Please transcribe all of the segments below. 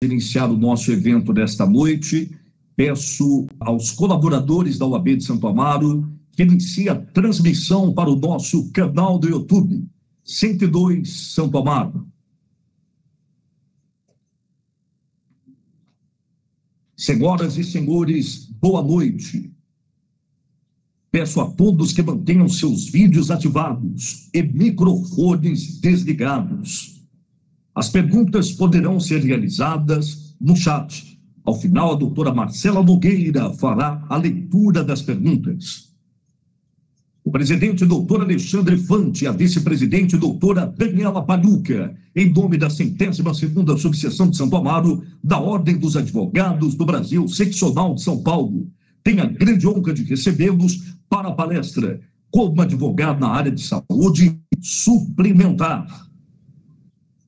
Iniciar o nosso evento desta noite, peço aos colaboradores da OAB de Santo Amaro que iniciem a transmissão para o nosso canal do YouTube, 102 Santo Amaro. Senhoras e senhores, boa noite. Peço a todos que mantenham seus vídeos ativados e microfones desligados. As perguntas poderão ser realizadas no chat. Ao final, a doutora Marcela Nogueira fará a leitura das perguntas. O presidente doutor Alexandre Fante e a vice-presidente doutora Daniela Paluca, em nome da 102ª Subseção de Santo Amaro, da Ordem dos Advogados do Brasil, seccional de São Paulo, tenho a grande honra de recebê-los para a palestra como advogado na área de saúde suplementar.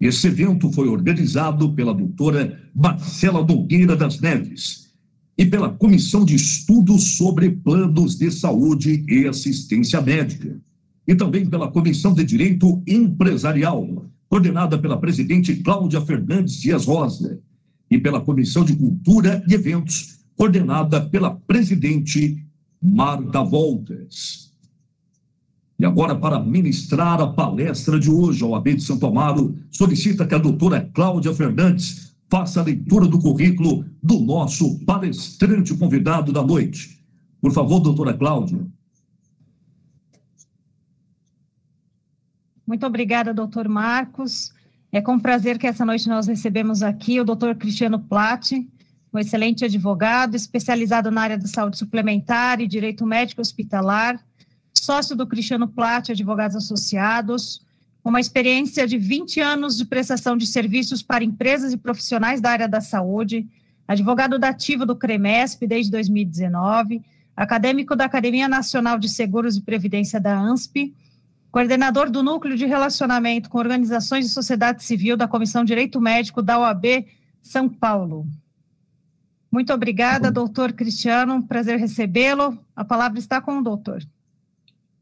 Esse evento foi organizado pela doutora Marcela Nogueira das Neves e pela Comissão de Estudos sobre Planos de Saúde e Assistência Médica, e também pela Comissão de Direito Empresarial, coordenada pela presidente Cláudia Fernandes Dias Rosa, e pela Comissão de Cultura e Eventos, coordenada pela presidente Marta Voltas. E agora, para ministrar a palestra de hoje, a OAB de Santo Amaro solicita que a doutora Cláudia Fernandes faça a leitura do currículo do nosso palestrante convidado da noite. Por favor, doutora Cláudia. Muito obrigada, doutor Marcos. É com prazer que essa noite nós recebemos aqui o doutor Cristiano Platti, um excelente advogado, especializado na área da saúde suplementar e direito médico hospitalar, sócio do Cristiano Platti Advogados Associados, com uma experiência de 20 anos de prestação de serviços para empresas e profissionais da área da saúde, advogado da ativa do CREMESP desde 2019, acadêmico da Academia Nacional de Seguros e Previdência da ANSP, coordenador do Núcleo de Relacionamento com Organizações de Sociedade Civil da Comissão de Direito Médico da OAB São Paulo. Muito obrigada, doutor Cristiano, prazer recebê-lo. A palavra está com o doutor.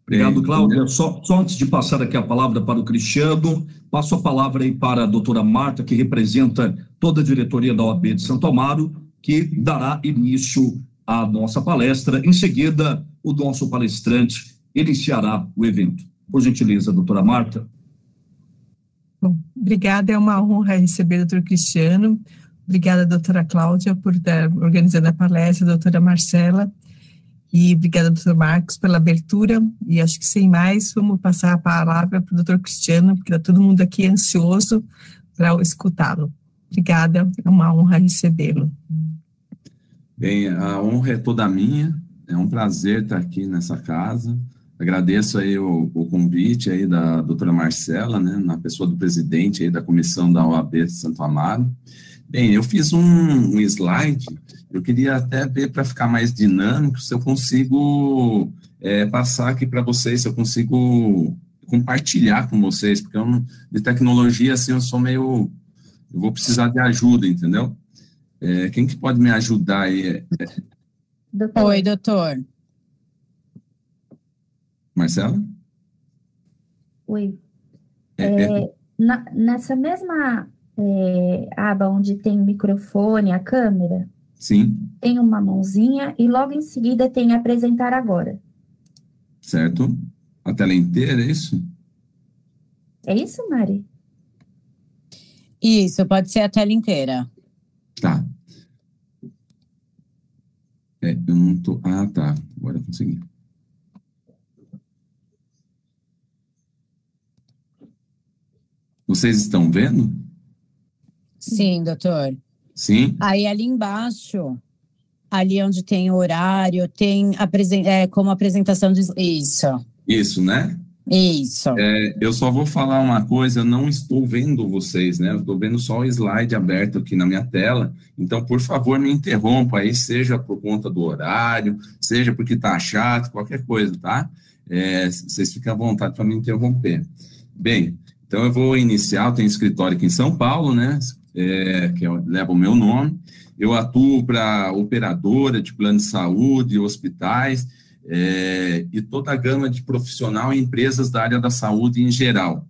Obrigado, Cláudia. Só antes de passar aqui a palavra para o Cristiano, passo a palavra aí para a doutora Marta, que representa toda a diretoria da OAB de Santo Amaro, que dará início à nossa palestra. Em seguida, o nosso palestrante iniciará o evento. Por gentileza, doutora Marta. Bom, obrigada, é uma honra receber o doutor Cristiano. Obrigada, doutora Cláudia, por estar organizando a palestra, doutora Marcela. E obrigada, doutor Marcos, pela abertura. E acho que, sem mais, vamos passar a palavra para o doutor Cristiano, porque está todo mundo aqui ansioso para escutá-lo. Obrigada, é uma honra recebê-lo. Bem, a honra é toda minha, é um prazer estar aqui nessa casa. Agradeço aí o convite aí da doutora Marcela, né, na pessoa do presidente aí da comissão da OAB de Santo Amaro. Bem, eu fiz um slide, eu queria até ver para ficar mais dinâmico, se eu consigo passar aqui para vocês, se eu consigo compartilhar com vocês, porque de tecnologia, assim, eu sou meio... Eu vou precisar de ajuda, entendeu? Quem que pode me ajudar aí? Oi, doutor. Marcela? Oi. Nessa mesma... aba onde tem o microfone, a câmera, sim, tem uma mãozinha e logo em seguida tem apresentar agora. Certo. A tela inteira, é isso? É isso, Mari? Isso, pode ser a tela inteira. Tá. Eu não tô... Ah, tá. Agora eu consegui. Vocês estão vendo? Sim, doutor. Sim? Aí ali embaixo, ali onde tem o horário, tem como apresentação de... Isso. Isso, né? Isso. Eu só vou falar uma coisa, eu não estou vendo vocês, né? Eu estou vendo só o slide aberto aqui na minha tela, então, por favor, me interrompa aí, seja por conta do horário, seja porque tá chato, qualquer coisa, tá? Vocês fiquem à vontade para me interromper. Bem, então eu vou iniciar, eu tenho escritório aqui em São Paulo, né? Que leva o meu nome. Eu atuo para operadora de plano de saúde, hospitais, e toda a gama de profissional e empresas da área da saúde em geral.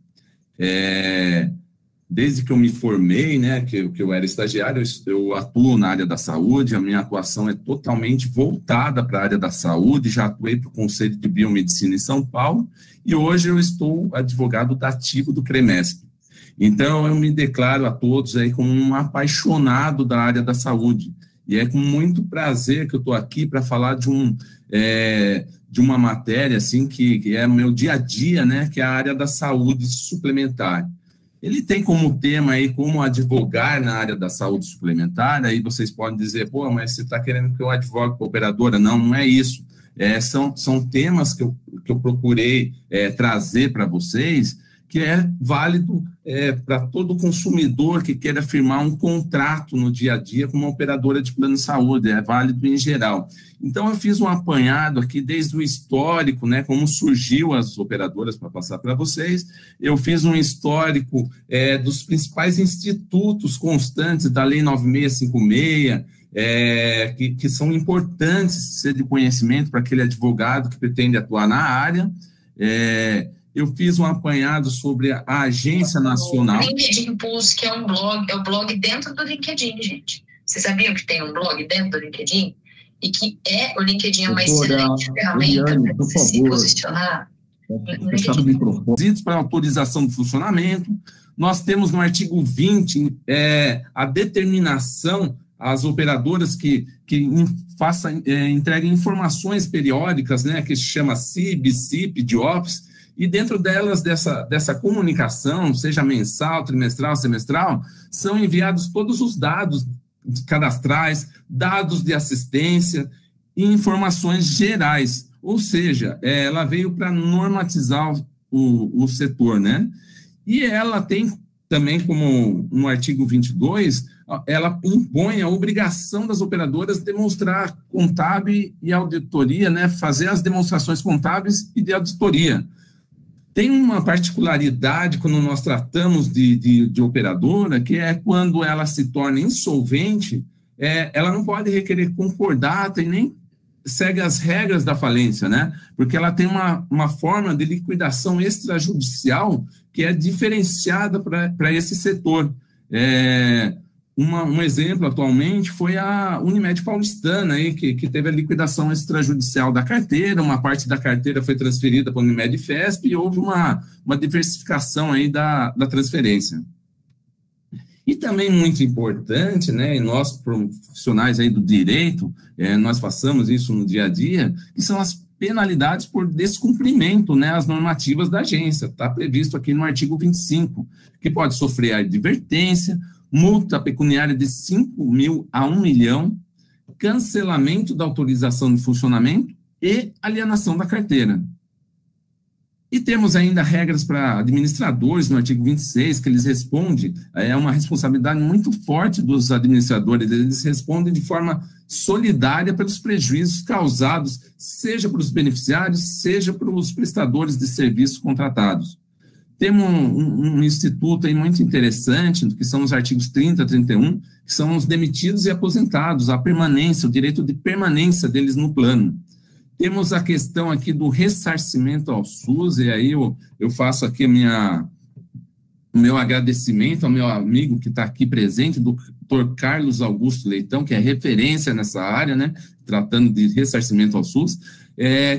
desde que eu me formei, né, que eu era estagiário, eu atuo na área da saúde, a minha atuação é totalmente voltada para a área da saúde, já atuei para o Conselho de Biomedicina em São Paulo, e hoje eu estou advogado dativo do CREMESP. Então, eu me declaro a todos aí como um apaixonado da área da saúde, e é com muito prazer que eu estou aqui para falar de uma matéria, assim, que é o meu dia a dia, né, que é a área da saúde suplementar. Ele tem como tema aí como advogar na área da saúde suplementar. Aí vocês podem dizer, pô, mas você está querendo que eu advogue para operadora? Não, não é isso. São temas que eu procurei trazer para vocês, que é válido para todo consumidor que queira firmar um contrato no dia a dia com uma operadora de plano de saúde, é válido em geral. Então, eu fiz um apanhado aqui desde o histórico, né, como surgiu as operadoras, para passar para vocês. Eu fiz um histórico dos principais institutos constantes da Lei 9656, que são importantes ser de conhecimento para aquele advogado que pretende atuar na área. Eu fiz um apanhado sobre a Agência Nacional. O LinkedIn Pulse, que é um blog, é o blog dentro do LinkedIn, gente. Vocês sabiam que tem um blog dentro do LinkedIn? E que o LinkedIn é uma excelente ferramenta para você se posicionar. Fechado o microfone. Para autorização do funcionamento. Nós temos no artigo 20 a determinação às operadoras que entreguem informações periódicas, né, que se chama CIB, CIP, DIOPS, e dentro delas, dessa comunicação, seja mensal, trimestral, semestral, são enviados todos os dados cadastrais, dados de assistência e informações gerais. Ou seja, ela veio para normatizar o setor, né? E ela tem também, como no artigo 22, ela impõe a obrigação das operadoras de demonstrar contábil e auditoria, né? Fazer as demonstrações contábeis e de auditoria. Tem uma particularidade quando nós tratamos de operadora, que é quando ela se torna insolvente, ela não pode requerer concordata e nem segue as regras da falência, né? Porque ela tem uma forma de liquidação extrajudicial que é diferenciada para esse setor. Um exemplo atualmente foi a Unimed Paulistana, aí, que teve a liquidação extrajudicial da carteira, uma parte da carteira foi transferida para a Unimed Fesp e houve uma diversificação aí da transferência. E também muito importante, né, e nós profissionais aí do direito, nós passamos isso no dia a dia, que são as penalidades por descumprimento, né, as normativas da agência. Está previsto aqui no artigo 25, que pode sofrer advertência, multa pecuniária de 5 mil a 1 milhão, cancelamento da autorização de funcionamento e alienação da carteira. E temos ainda regras para administradores no artigo 26, que eles respondem, uma responsabilidade muito forte dos administradores, eles respondem de forma solidária pelos prejuízos causados, seja para os beneficiários, seja para os prestadores de serviços contratados. Temos um instituto aí muito interessante, que são os artigos 30 a 31, que são os demitidos e aposentados, a permanência, o direito de permanência deles no plano. Temos a questão aqui do ressarcimento ao SUS, e aí eu faço aqui o meu agradecimento ao meu amigo que está aqui presente, do Dr. Carlos Augusto Leitão, que é referência nessa área, né, tratando de ressarcimento ao SUS,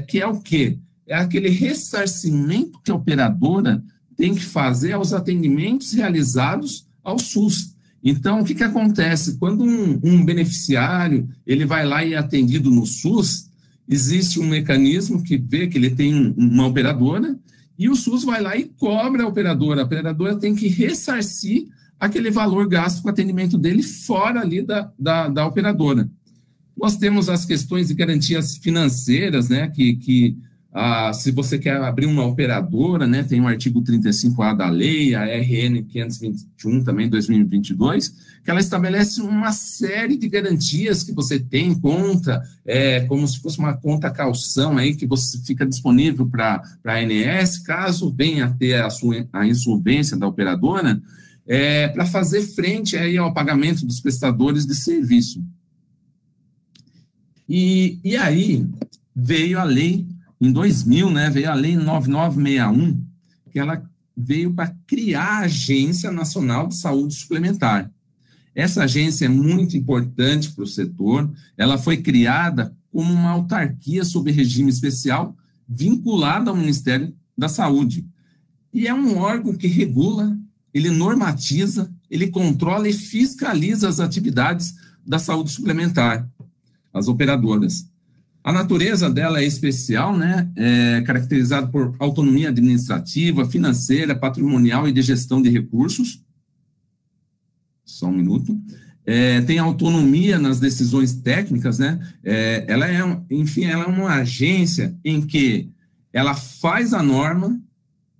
que é o quê? É aquele ressarcimento que a operadora tem que fazer aos atendimentos realizados ao SUS. Então, o que acontece? Quando um beneficiário ele vai lá e é atendido no SUS, existe um mecanismo que vê que ele tem uma operadora e o SUS vai lá e cobra a operadora tem que ressarcir aquele valor gasto com o atendimento dele fora ali da operadora. Nós temos as questões de garantias financeiras, né, se você quer abrir uma operadora, né, tem o artigo 35A da lei, a RN 521 também, 2022, que ela estabelece uma série de garantias que você tem em conta, como se fosse uma conta calção aí, que você fica disponível para a ANS, caso venha a ter a insolvência da operadora, para fazer frente aí ao pagamento dos prestadores de serviço. E aí veio a lei, em 2000, né, veio a lei 9961, que ela veio para criar a Agência Nacional de Saúde Suplementar. Essa agência é muito importante para o setor, ela foi criada como uma autarquia sob regime especial vinculada ao Ministério da Saúde. E é um órgão que regula, ele normatiza, ele controla e fiscaliza as atividades da saúde suplementar, as operadoras. A natureza dela é especial, né? É caracterizada por autonomia administrativa, financeira, patrimonial e de gestão de recursos. Só um minuto. Tem autonomia nas decisões técnicas, né? Ela é uma agência em que ela faz a norma,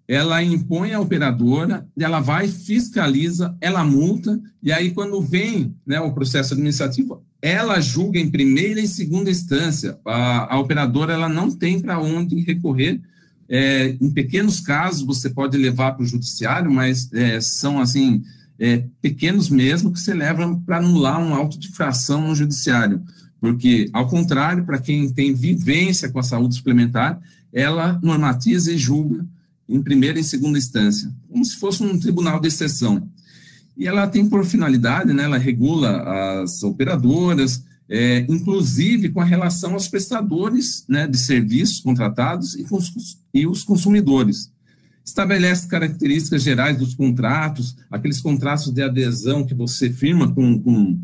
ela impõe a operadora, ela vai, fiscaliza, ela multa, e aí quando vem, né, o processo administrativo, ela julga em primeira e segunda instância. A operadora ela não tem para onde recorrer. Em pequenos casos, você pode levar para o judiciário, mas são assim... pequenos mesmo, que você leva para anular um auto de infração no judiciário, porque, ao contrário, para quem tem vivência com a saúde suplementar, ela normatiza e julga em primeira e segunda instância, como se fosse um tribunal de exceção. E ela tem por finalidade, né, ela regula as operadoras, inclusive com a relação aos prestadores, né, de serviços contratados e os consumidores. Estabelece características gerais dos contratos, aqueles contratos de adesão que você firma com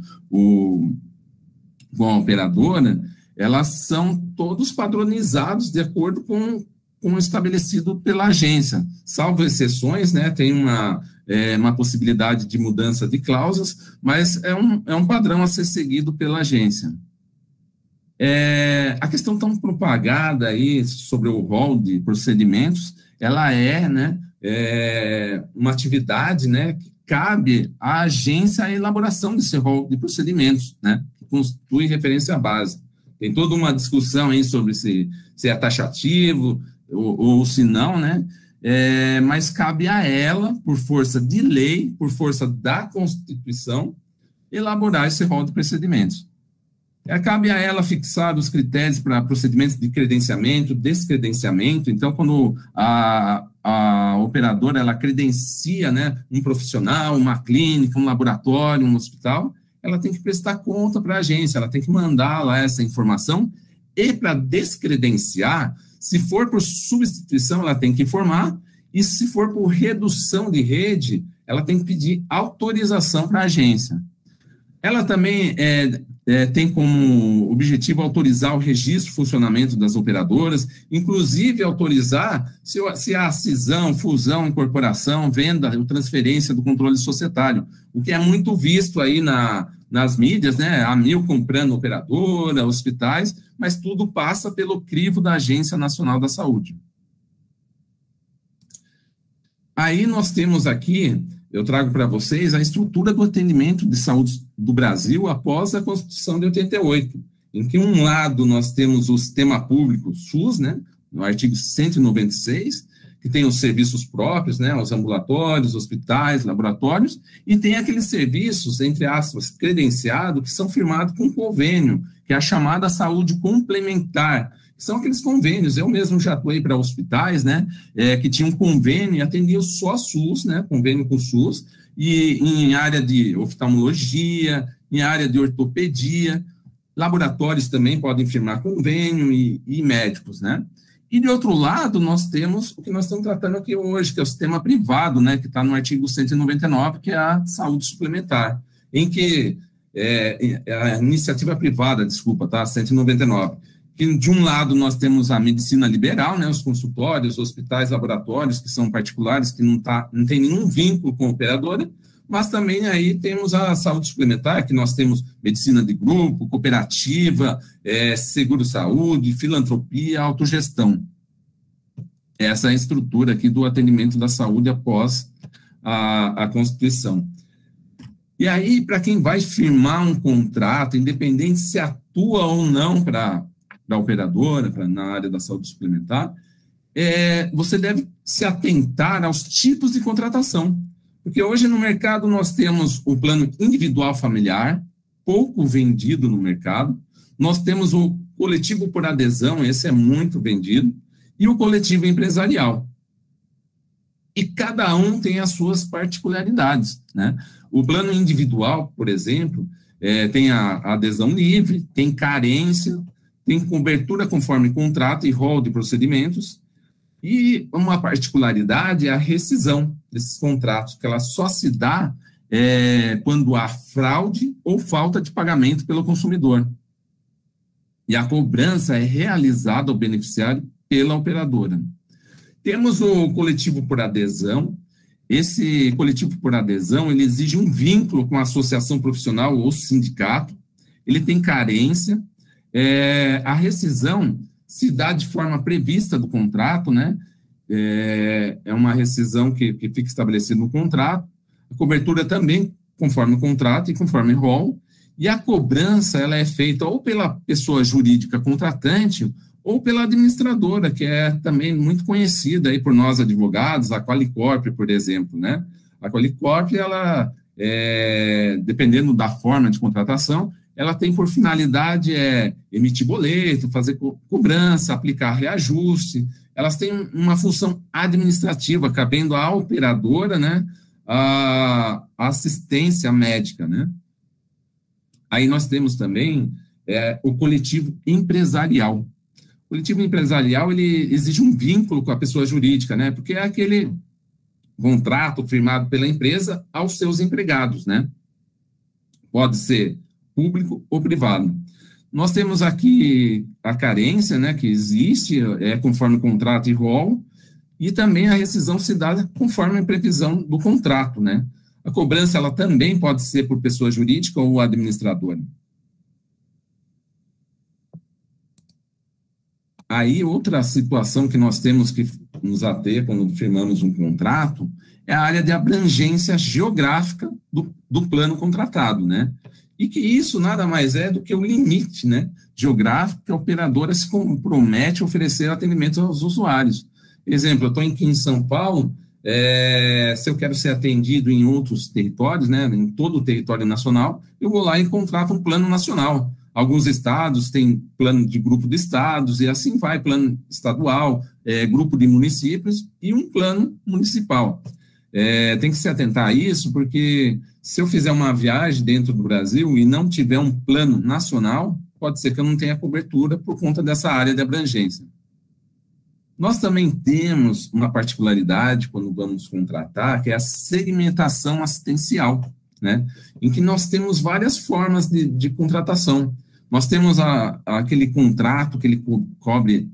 a operadora, elas são todos padronizados de acordo com o estabelecido pela agência, salvo exceções, né, tem uma possibilidade de mudança de cláusulas, mas é um padrão a ser seguido pela agência. A questão tão propagada aí sobre o rol de procedimentos, ela uma atividade, né, que cabe à agência a elaboração desse rol de procedimentos, né, que constitui referência à base. Tem toda uma discussão aí sobre se é taxativo ou se não, né, mas cabe a ela, por força de lei, por força da Constituição, elaborar esse rol de procedimentos. Cabe a ela fixar os critérios para procedimentos de credenciamento, descredenciamento. Então, quando a operadora ela credencia, né, um profissional, uma clínica, um laboratório, um hospital, ela tem que prestar conta para a agência, ela tem que mandar lá essa informação, e para descredenciar, se for por substituição, ela tem que informar, e se for por redução de rede, ela tem que pedir autorização para a agência. Ela também tem como objetivo autorizar o registro e funcionamento das operadoras, inclusive autorizar se há cisão, fusão, incorporação, venda ou transferência do controle societário, o que é muito visto aí nas mídias, né? A Amil comprando operadora, hospitais, mas tudo passa pelo crivo da Agência Nacional da Saúde. Aí nós temos aqui, eu trago para vocês a estrutura do atendimento de saúde do Brasil após a Constituição de 88, em que um lado nós temos o sistema público SUS, né, no artigo 196, que tem os serviços próprios, né, os ambulatórios, hospitais, laboratórios, e tem aqueles serviços, entre aspas, credenciados, que são firmados com convênio, que é a chamada saúde complementar, que são aqueles convênios. Eu mesmo já atuei para hospitais, né, que tinham convênio e atendiam só SUS, né, convênio com SUS, e em área de oftalmologia, em área de ortopedia, laboratórios também podem firmar convênio e médicos, né. E, de outro lado, nós temos o que nós estamos tratando aqui hoje, que é o sistema privado, né, que está no artigo 199, que é a saúde suplementar, em que a iniciativa privada, desculpa, tá, 199, que de um lado nós temos a medicina liberal, né, os consultórios, hospitais, laboratórios, que são particulares, que não tem nenhum vínculo com a operadora, mas também aí temos a saúde suplementar, que nós temos medicina de grupo, cooperativa, seguro-saúde, filantropia, autogestão. Essa é a estrutura aqui do atendimento da saúde após a Constituição. E aí, para quem vai firmar um contrato, independente se atua ou não para a operadora, na área da saúde suplementar, você deve se atentar aos tipos de contratação. Porque hoje no mercado nós temos o plano individual familiar, pouco vendido no mercado, nós temos o coletivo por adesão, esse é muito vendido, e o coletivo empresarial. e cada um tem as suas particularidades, né? O plano individual, por exemplo, tem a adesão livre, tem carência, tem cobertura conforme contrato e rol de procedimentos, e uma particularidade é a rescisão desses contratos, que ela só se dá quando há fraude ou falta de pagamento pelo consumidor. E a cobrança é realizada ao beneficiário pela operadora. Temos o coletivo por adesão. Esse coletivo por adesão, ele exige um vínculo com a associação profissional ou sindicato, ele tem carência, a rescisão se dá de forma prevista do contrato, né? É uma rescisão que fica estabelecida no contrato, a cobertura também conforme o contrato e conforme o rol, e a cobrança ela é feita ou pela pessoa jurídica contratante ou pela administradora, que é também muito conhecida aí por nós advogados, a Qualicorp, por exemplo, né? A Qualicorp, ela, dependendo da forma de contratação, ela tem por finalidade emitir boleto, fazer cobrança, aplicar reajuste. Elas têm uma função administrativa, cabendo à operadora, né, a assistência médica, né? Aí nós temos também o coletivo empresarial. O coletivo empresarial, ele exige um vínculo com a pessoa jurídica, né? Porque é aquele contrato firmado pela empresa aos seus empregados, né? Pode ser público ou privado. Nós temos aqui a carência, né, que existe, conforme o contrato e rol, e também a rescisão se dá conforme a previsão do contrato, né? A cobrança, ela também pode ser por pessoa jurídica ou administradora. Aí, outra situação que nós temos que nos ater quando firmamos um contrato é a área de abrangência geográfica do plano contratado, né? E que isso nada mais é do que o limite, né, geográfico que a operadora se compromete a oferecer atendimento aos usuários. Exemplo, eu estou aqui em São Paulo, se eu quero ser atendido em outros territórios, né, em todo o território nacional, eu vou lá e contrato um plano nacional. Alguns estados têm plano de grupo de estados, e assim vai, plano estadual, grupo de municípios e um plano municipal. Tem que se atentar a isso, porque se eu fizer uma viagem dentro do Brasil e não tiver um plano nacional, pode ser que eu não tenha cobertura por conta dessa área de abrangência. Nós também temos uma particularidade quando vamos contratar, que é a segmentação assistencial, né? Em que nós temos várias formas de contratação. Nós temos aquele contrato que ele cobre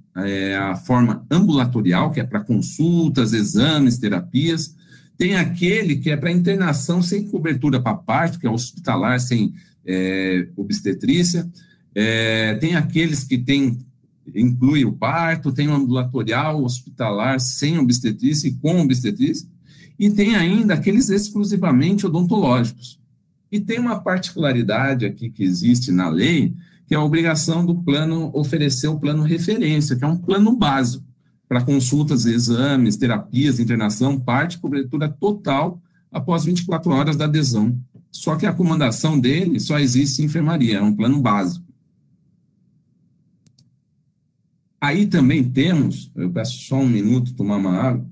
a forma ambulatorial, que é para consultas, exames, terapias. Tem aquele que é para internação sem cobertura para parto, que é hospitalar sem obstetrícia. Tem aqueles que inclui o parto, tem o ambulatorial, hospitalar sem obstetrícia e com obstetrícia. E tem ainda aqueles exclusivamente odontológicos. E tem uma particularidade aqui que existe na lei, que é a obrigação do plano oferecer o plano referência, que é um plano básico para consultas, exames, terapias, internação, parte, cobertura total após 24 horas da adesão. Só que a acomodação dele só existe em enfermaria, é um plano básico. Aí também temos, eu peço só um minuto tomar uma água,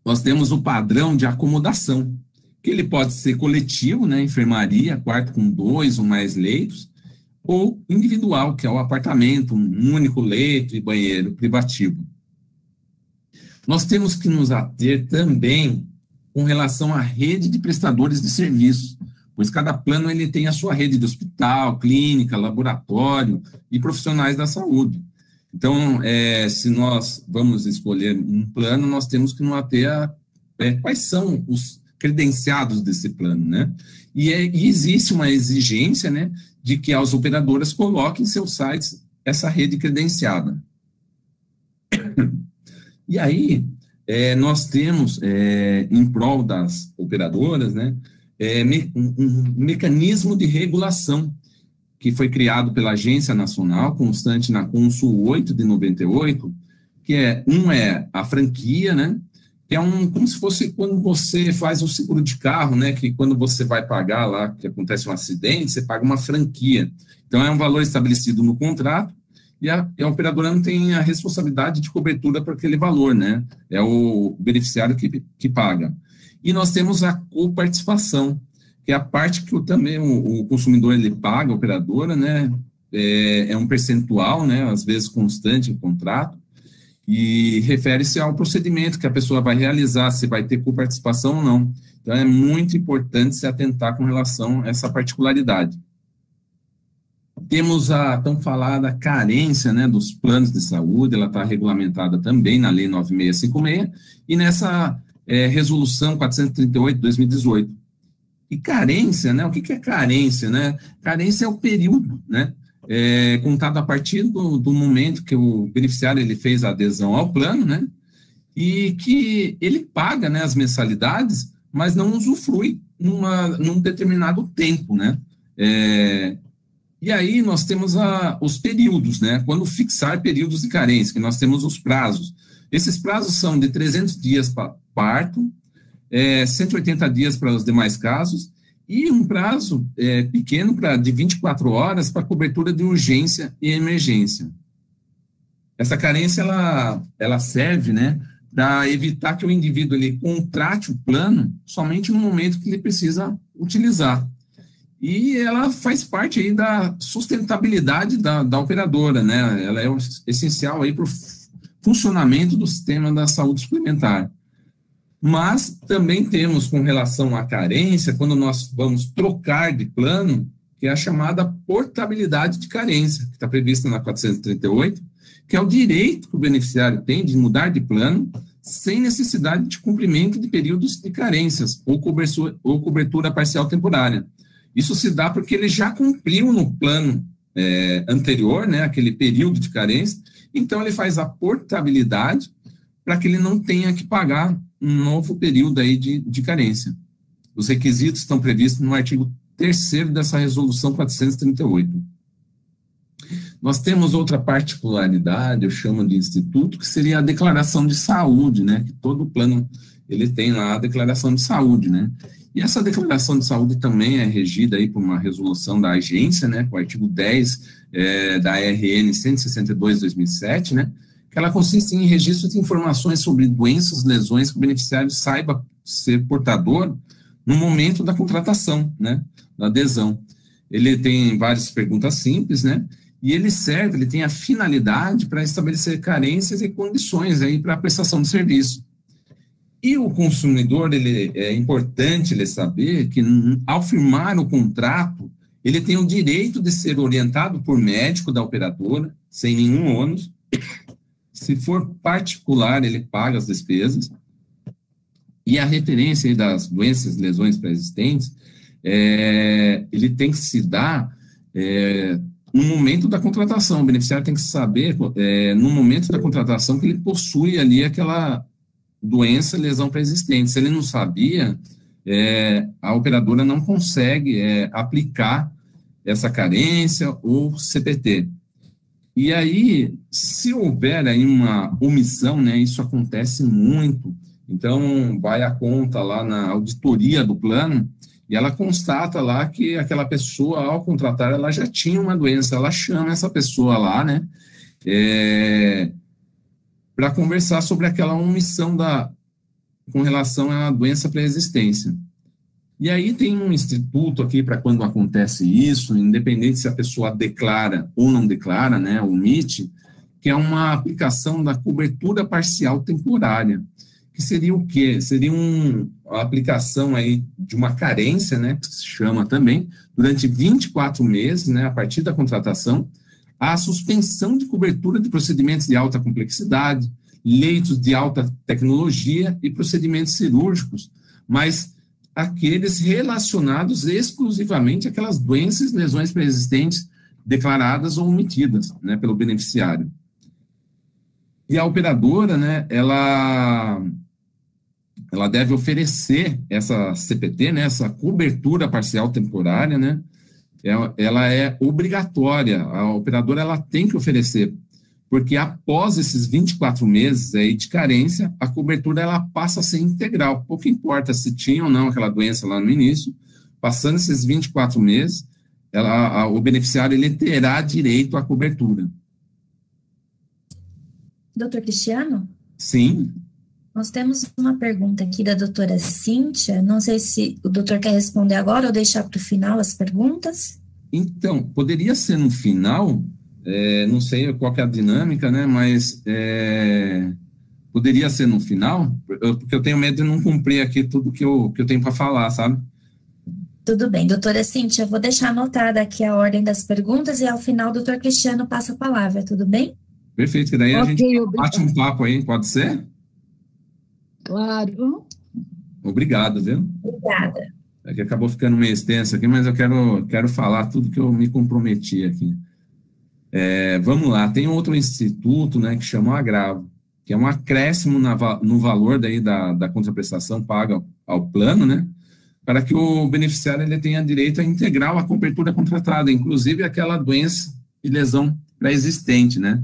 nós temos o padrão de acomodação, que ele pode ser coletivo, né, enfermaria, quarto com 2 ou mais leitos, ou individual, que é o apartamento, um único leito e banheiro privativo. Nós temos que nos ater também com relação à rede de prestadores de serviços, pois cada plano ele tem a sua rede de hospital, clínica, laboratório e profissionais da saúde. Então, se nós vamos escolher um plano, nós temos que nos ater a quais são os credenciados desse plano, né? E existe uma exigência, né, de que as operadoras coloquem em seus sites essa rede credenciada. E aí, nós temos, em prol das operadoras, né, um mecanismo de regulação que foi criado pela Agência Nacional, constante na Consul 8 de 98, que é a franquia, né, que é como se fosse quando você faz um seguro de carro, né, que quando você vai pagar lá, que acontece um acidente, você paga uma franquia. Então, é um valor estabelecido no contrato, e a operadora não tem a responsabilidade de cobertura para aquele valor, né? É o beneficiário que paga. E nós temos a coparticipação, que é a parte que também o consumidor ele paga a operadora, né? É um percentual, né? Às vezes constante o contrato, e refere-se ao procedimento que a pessoa vai realizar, se vai ter coparticipação ou não. Então, é muito importante se atentar com relação a essa particularidade. Temos a tão falada carência, né, dos planos de saúde, ela está regulamentada também na Lei 9656 e nessa Resolução 438 de 2018. E carência, né, o que é carência? Né? Carência é o período, né, contado a partir do momento que o beneficiário ele fez a adesão ao plano, né, e que ele paga, né, as mensalidades, mas não usufrui num determinado tempo, né. E aí nós temos os períodos, né, quando fixar períodos de carência, que nós temos os prazos. Esses prazos são de 300 dias para parto, 180 dias para os demais casos, e um prazo pequeno de 24 horas para cobertura de urgência e emergência. Essa carência, ela serve, né, para evitar que o indivíduo ele contrate o plano somente no momento que ele precisa utilizar. E ela faz parte aí da sustentabilidade da operadora, né? Ela é essencial aí para o funcionamento do sistema da saúde suplementar. Mas também temos com relação à carência, quando nós vamos trocar de plano, que é a chamada portabilidade de carência, que está prevista na 438, que é o direito que o beneficiário tem de mudar de plano sem necessidade de cumprimento de períodos de carências ou cobertura parcial temporária. Isso se dá porque ele já cumpriu no plano anterior, né, aquele período de carência, então ele faz a portabilidade para que ele não tenha que pagar um novo período aí de carência. Os requisitos estão previstos no artigo 3º dessa resolução 438. Nós temos outra particularidade, eu chamo de instituto, que seria a declaração de saúde, né, que todo plano ele tem lá a declaração de saúde, né. E essa declaração de saúde também é regida aí por uma resolução da agência, né, com o artigo 10 da RN 162/2007, né, que ela consiste em registro de informações sobre doenças, lesões que o beneficiário saiba ser portador no momento da contratação, né, da adesão. Ele tem várias perguntas simples, né, e ele tem a finalidade para estabelecer carências e condições aí para a prestação de serviço. E o consumidor, é importante ele saber que, ao firmar o contrato, ele tem o direito de ser orientado por médico da operadora, sem nenhum ônus. Se for particular, ele paga as despesas. E a referência aí das doenças e lesões pré-existentes, ele tem que se dar no momento da contratação. O beneficiário tem que saber, no momento da contratação, que ele possui ali aquela doença, lesão pré-existente. Se ele não sabia, a operadora não consegue aplicar essa carência ou CPT. E aí, se houver aí uma omissão, né, isso acontece muito, então vai a conta lá na auditoria do plano e ela constata lá que aquela pessoa, ao contratar, ela já tinha uma doença, ela chama essa pessoa lá, né, para conversar sobre aquela omissão com relação à doença pré-existência. E aí tem um instituto aqui para quando acontece isso, independente se a pessoa declara ou não declara, né, omite, que é uma aplicação da cobertura parcial temporária, que seria o quê? Seria a aplicação aí de uma carência, né, que se chama também, durante 24 meses, né, a partir da contratação, a suspensão de cobertura de procedimentos de alta complexidade, leitos de alta tecnologia e procedimentos cirúrgicos, mas aqueles relacionados exclusivamente àquelas doenças e lesões pré-existentes declaradas ou omitidas, né, pelo beneficiário. E a operadora, né, ela deve oferecer essa CPT, né, essa cobertura parcial temporária, né, ela é obrigatória, a operadora ela tem que oferecer, porque após esses 24 meses aí de carência, a cobertura ela passa a ser integral, pouco importa se tinha ou não aquela doença lá no início, passando esses 24 meses, o beneficiário ele terá direito à cobertura. Doutor Cristiano? Sim. Nós temos uma pergunta aqui da doutora Cíntia. Não sei se o doutor quer responder agora ou deixar para o final as perguntas. Então, poderia ser no final, não sei qual que é a dinâmica, né? Mas poderia ser no final, porque eu tenho medo de não cumprir aqui tudo que eu tenho para falar, sabe? Tudo bem, doutora Cíntia, eu vou deixar anotada aqui a ordem das perguntas e ao final o doutor Cristiano passa a palavra, tudo bem? Perfeito, que daí a gente bate um papo aí, pode ser? Claro. Obrigado, viu? Obrigada. É que acabou ficando meio extenso aqui, mas eu quero falar tudo que eu me comprometi aqui. Vamos lá, tem outro instituto, né, que chama o Agravo, que é um acréscimo no valor daí da contraprestação paga ao plano, né, para que o beneficiário ele tenha direito a integral a cobertura contratada, inclusive aquela doença e lesão pré-existente, né.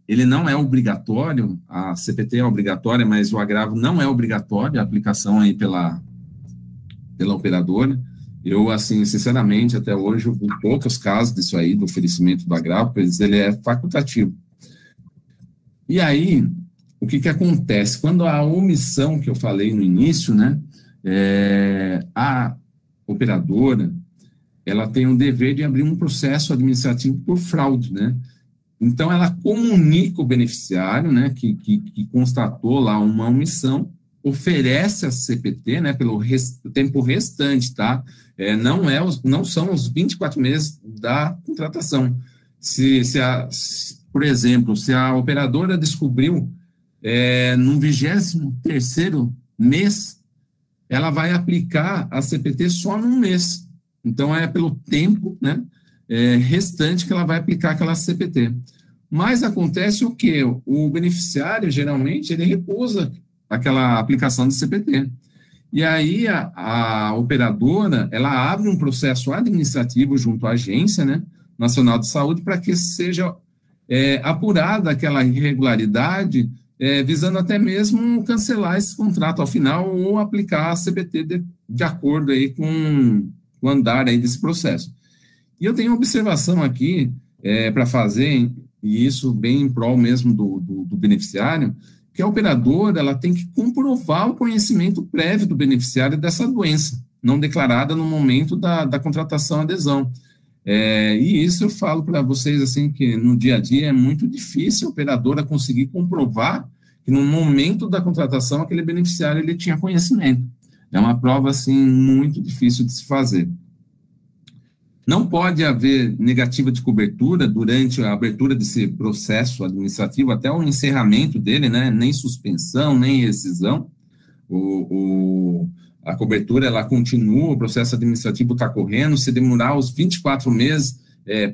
Ele não é obrigatório, a CPT é obrigatória, mas o agravo não é obrigatório, a aplicação aí pela operadora. Eu, assim, sinceramente, até hoje, eu vi poucos casos disso aí, do oferecimento do agravo, pois ele é facultativo. E aí, o que acontece? Quando a omissão que eu falei no início, né, a operadora, ela tem o dever de abrir um processo administrativo por fraude, né? Então, ela comunica o beneficiário, né, que constatou lá uma omissão, oferece a CPT, né, pelo tempo restante, tá? Não são os 24 meses da contratação. Por exemplo, se a operadora descobriu no 23º mês, ela vai aplicar a CPT só num mês. Então, é pelo tempo, né, restante que ela vai aplicar aquela CPT. Mas acontece o quê? O beneficiário, geralmente, ele recusa aquela aplicação de CPT. E aí, a operadora, ela abre um processo administrativo junto à Agência, né, Nacional de Saúde para que seja apurada aquela irregularidade, visando até mesmo cancelar esse contrato ao final ou aplicar a CPT de acordo aí com o andar aí desse processo. E eu tenho uma observação aqui para fazer, e isso bem em prol mesmo do beneficiário, que a operadora ela tem que comprovar o conhecimento prévio do beneficiário dessa doença, não declarada no momento da contratação adesão. E isso eu falo para vocês, assim, que no dia a dia é muito difícil a operadora conseguir comprovar que no momento da contratação aquele beneficiário ele tinha conhecimento. É uma prova, assim, muito difícil de se fazer. Não pode haver negativa de cobertura durante a abertura desse processo administrativo até o encerramento dele, né? Nem suspensão, nem rescisão. A cobertura, ela continua, o processo administrativo está correndo. Se demorar os 24 meses,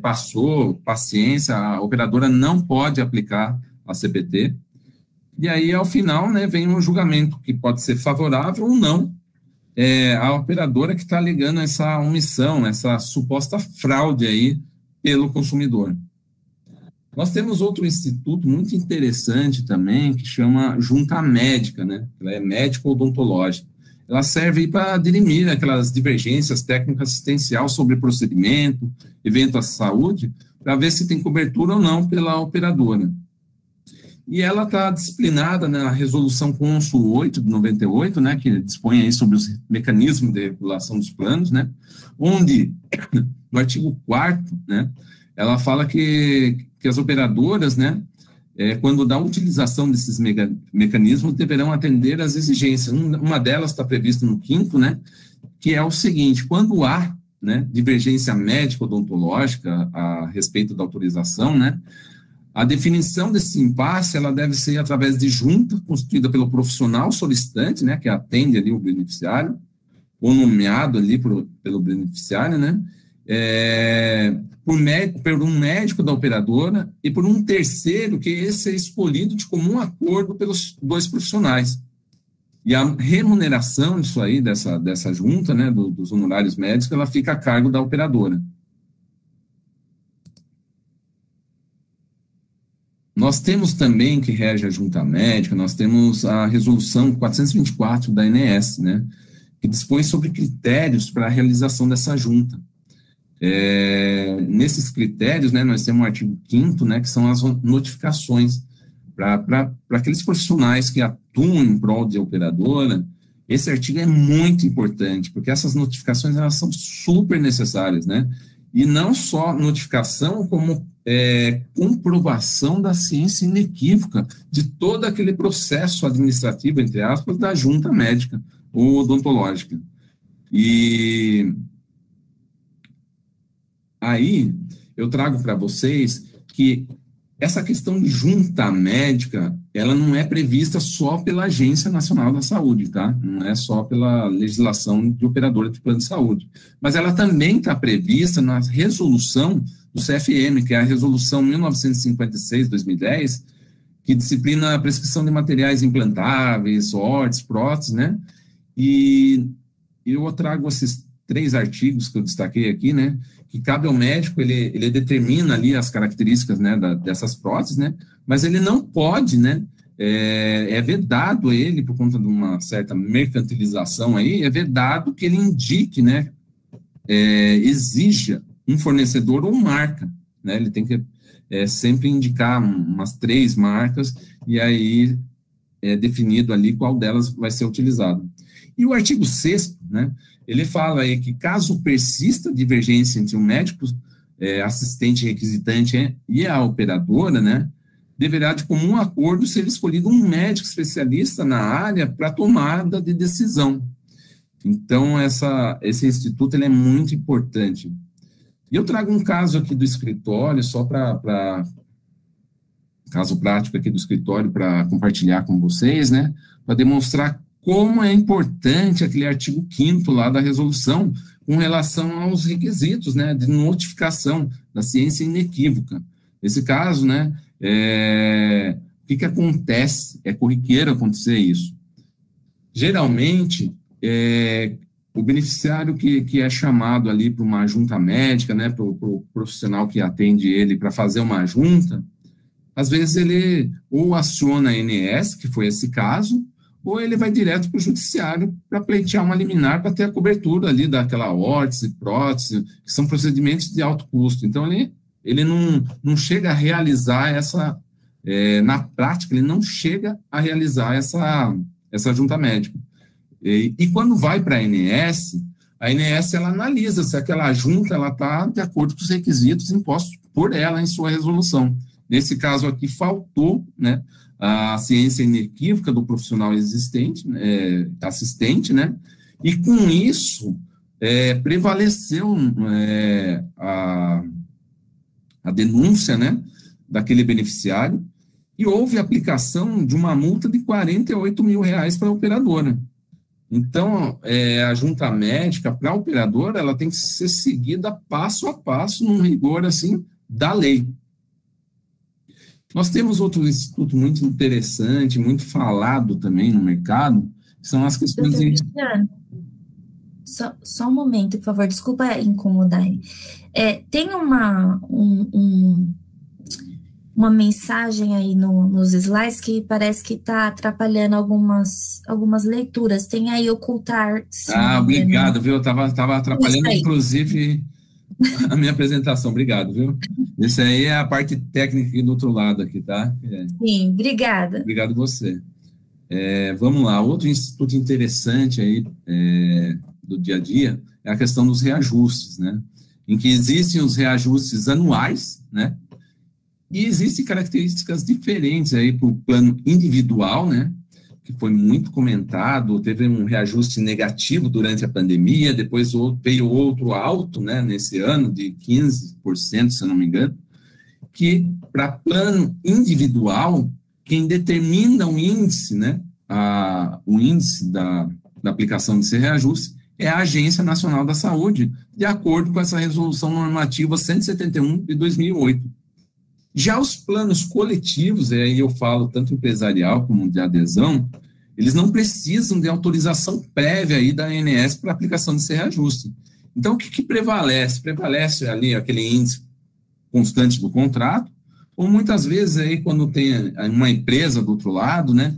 passou, paciência, a operadora não pode aplicar a CPT. E aí, ao final, né, vem um julgamento que pode ser favorável ou não. A operadora que está alegando essa omissão, essa suposta fraude aí pelo consumidor. Nós temos outro instituto muito interessante também, que chama Junta Médica, né? Ela é médico-odontológica. Ela serve para dirimir aquelas divergências técnico-assistencial sobre procedimento, evento à saúde, para ver se tem cobertura ou não pela operadora. E ela está disciplinada na Resolução Consul 8 de 98, né, que dispõe aí sobre os mecanismos de regulação dos planos, né, onde, no artigo 4º, né, ela fala que as operadoras, né, quando da utilização desses mecanismos, deverão atender às exigências. Uma delas está prevista no 5º, né, que é o seguinte: quando há, né, divergência médico-odontológica a respeito da autorização, né, a definição desse impasse, ela deve ser através de junta constituída pelo profissional solicitante, né, que atende ali o beneficiário, ou nomeado ali pelo beneficiário, né, por um médico da operadora e por um terceiro, que esse é escolhido de comum acordo pelos dois profissionais. E a remuneração disso aí, dessa junta, né, dos honorários médicos, ela fica a cargo da operadora. Nós temos também, que rege a junta médica, nós temos a resolução 424 da ANS, né, que dispõe sobre critérios para a realização dessa junta. Nesses critérios, né, nós temos o artigo 5º, né, que são as notificações para aqueles profissionais que atuam em prol de operadora. Esse artigo é muito importante, porque essas notificações, elas são super necessárias, né, e não só notificação, como comprovação da ciência inequívoca de todo aquele processo administrativo, entre aspas, da junta médica ou odontológica. E aí, eu trago para vocês que essa questão de junta médica, ela não é prevista só pela Agência Nacional da Saúde, tá? Não é só pela legislação de operadora de plano de saúde. Mas ela também está prevista na resolução do CFM, que é a resolução 1956-2010, que disciplina a prescrição de materiais implantáveis, órteses, próteses, né? E eu trago esses 3 artigos que eu destaquei aqui, né, que cabe ao médico, ele determina ali as características, né, dessas próteses, né, mas ele não pode, né, é vedado ele, por conta de uma certa mercantilização aí, é vedado que ele indique, né, exija um fornecedor ou marca, né, ele tem que sempre indicar umas 3 marcas, e aí é definido ali qual delas vai ser utilizado. E o artigo 6º, né, ele fala aí que caso persista divergência entre o médico assistente requisitante e a operadora, né, deverá de comum acordo ser escolhido um médico especialista na área para tomada de decisão. Então, esse instituto ele é muito importante. E eu trago um caso aqui do escritório, só para caso prático aqui do escritório, para compartilhar com vocês, né, para demonstrar como é importante aquele artigo 5º lá da resolução com relação aos requisitos, né, de notificação da ciência inequívoca. Nesse caso, né, o que acontece? É corriqueiro acontecer isso. Geralmente, o beneficiário que é chamado ali para uma junta médica, né, para o profissional que atende ele para fazer uma junta, às vezes ele ou aciona a ANS, que foi esse caso, ou ele vai direto para o judiciário para pleitear uma liminar para ter a cobertura ali daquela órtese, prótese, que são procedimentos de alto custo. Então, ele não chega a realizar na prática, ele não chega a realizar essa junta médica. E quando vai para a ANS ela analisa se aquela junta está de acordo com os requisitos impostos por ela em sua resolução. Nesse caso aqui, faltou, né, a ciência inequívoca do profissional assistente, né, e com isso prevaleceu a denúncia, né, daquele beneficiário, e houve aplicação de uma multa de R$48 mil para a operadora. Então, a junta médica para a operadora, ela tem que ser seguida passo a passo, num rigor, assim, da lei. Nós temos outro instituto muito interessante, muito falado também no mercado, que são as questões de... Só um momento, por favor, desculpa incomodar. Tem uma mensagem aí nos slides que parece que está atrapalhando algumas leituras. Tem aí ocultar... Sim, obrigado, viu? Eu estava atrapalhando, inclusive... a minha apresentação, obrigado, viu? Esse aí é a parte técnica do outro lado aqui, tá? Sim, obrigada. Obrigado você. Vamos lá, outro instituto interessante aí do dia a dia é a questão dos reajustes, né? Em que existem os reajustes anuais, né? E existem características diferentes aí para o plano individual, né? Que foi muito comentado, teve um reajuste negativo durante a pandemia, depois veio outro alto, né, nesse ano, de 15%, se eu não me engano, que para plano individual, quem determina o índice, né, o índice da aplicação desse reajuste é a Agência Nacional da Saúde, de acordo com essa resolução normativa 171 de 2008. Já os planos coletivos, aí eu falo tanto empresarial como de adesão, eles não precisam de autorização prévia aí da ANS para aplicação desse reajuste. Então, o que prevalece? Prevalece ali aquele índice constante do contrato, ou muitas vezes aí quando tem uma empresa do outro lado, né,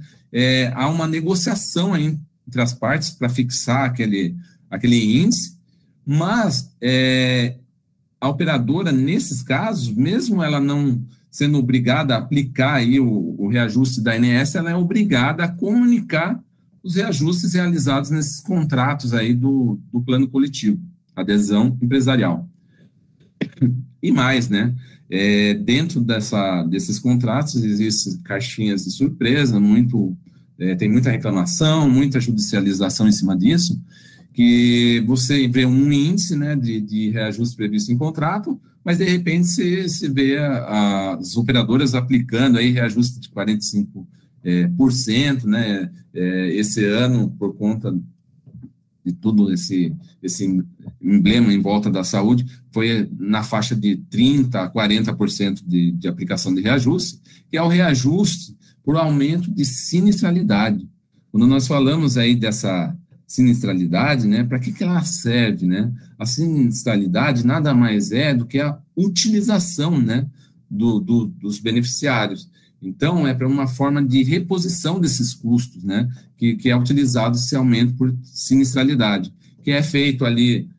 há uma negociação aí entre as partes para fixar aquele índice, mas a operadora, nesses casos, mesmo ela não sendo obrigada a aplicar aí o reajuste da ANS, ela é obrigada a comunicar os reajustes realizados nesses contratos aí do plano coletivo, adesão empresarial. E mais, né? Dentro desses contratos existem caixinhas de surpresa, tem muita reclamação, muita judicialização em cima disso, que você vê um índice, né, de reajuste previsto em contrato, mas de repente se vê as operadoras aplicando aí reajuste de 45%, né, esse ano, por conta de tudo esse emblema em volta da saúde, foi na faixa de 30% a 40% de aplicação de reajuste, que é o reajuste por aumento de sinistralidade. Quando nós falamos aí dessa sinistralidade, né, para que ela serve, né? A sinistralidade nada mais é do que a utilização, né, dos beneficiários. Então, é para uma forma de reposição desses custos, né, que é utilizado esse aumento por sinistralidade, que é feito ali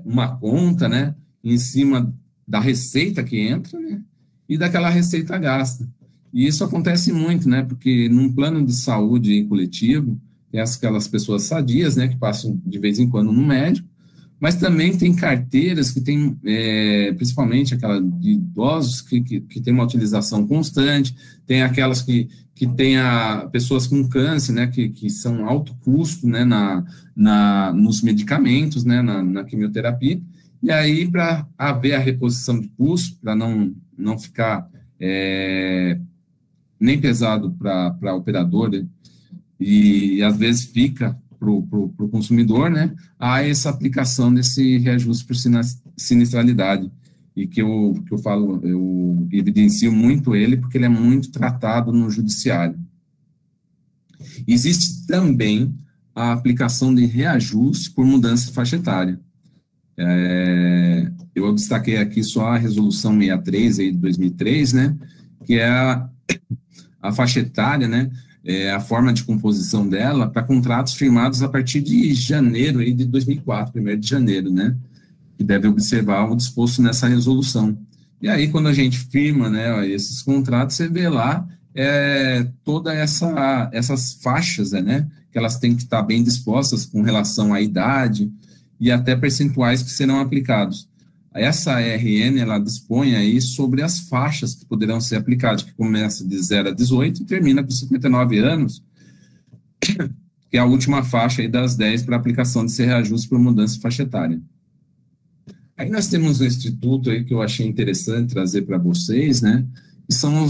uma conta, né, em cima da receita que entra, né, e daquela receita gasta. E isso acontece muito, né, porque num plano de saúde coletivo, tem aquelas pessoas sadias, né, que passam de vez em quando no médico, mas também tem carteiras que tem, principalmente aquela de idosos que tem uma utilização constante, tem aquelas que tem pessoas com câncer, né, que são alto custo, né, nos medicamentos, né, na quimioterapia, e aí para haver a reposição de custo, para não ficar nem pesado para a operadora, e às vezes fica para o consumidor, né, há essa aplicação desse reajuste por sinistralidade, e que eu falo, eu evidencio muito ele, porque ele é muito tratado no judiciário. Existe também a aplicação de reajuste por mudança de faixa etária. Eu destaquei aqui só a resolução 63 aí de 2003, né, que é a faixa etária, né, a forma de composição dela para contratos firmados a partir de janeiro aí de 2004, 1º de janeiro, né, que deve observar o disposto nessa resolução. E aí, quando a gente firma, né, esses contratos, você vê lá todas essas faixas, né, que elas têm que estar bem dispostas com relação à idade e até percentuais que serão aplicados. Essa RN, ela dispõe aí sobre as faixas que poderão ser aplicadas, que começa de 0 a 18 e termina com 59 anos, que é a última faixa aí das 10 para aplicação desse reajuste por mudança de faixa etária. Aí nós temos um instituto aí que eu achei interessante trazer para vocês, né, que são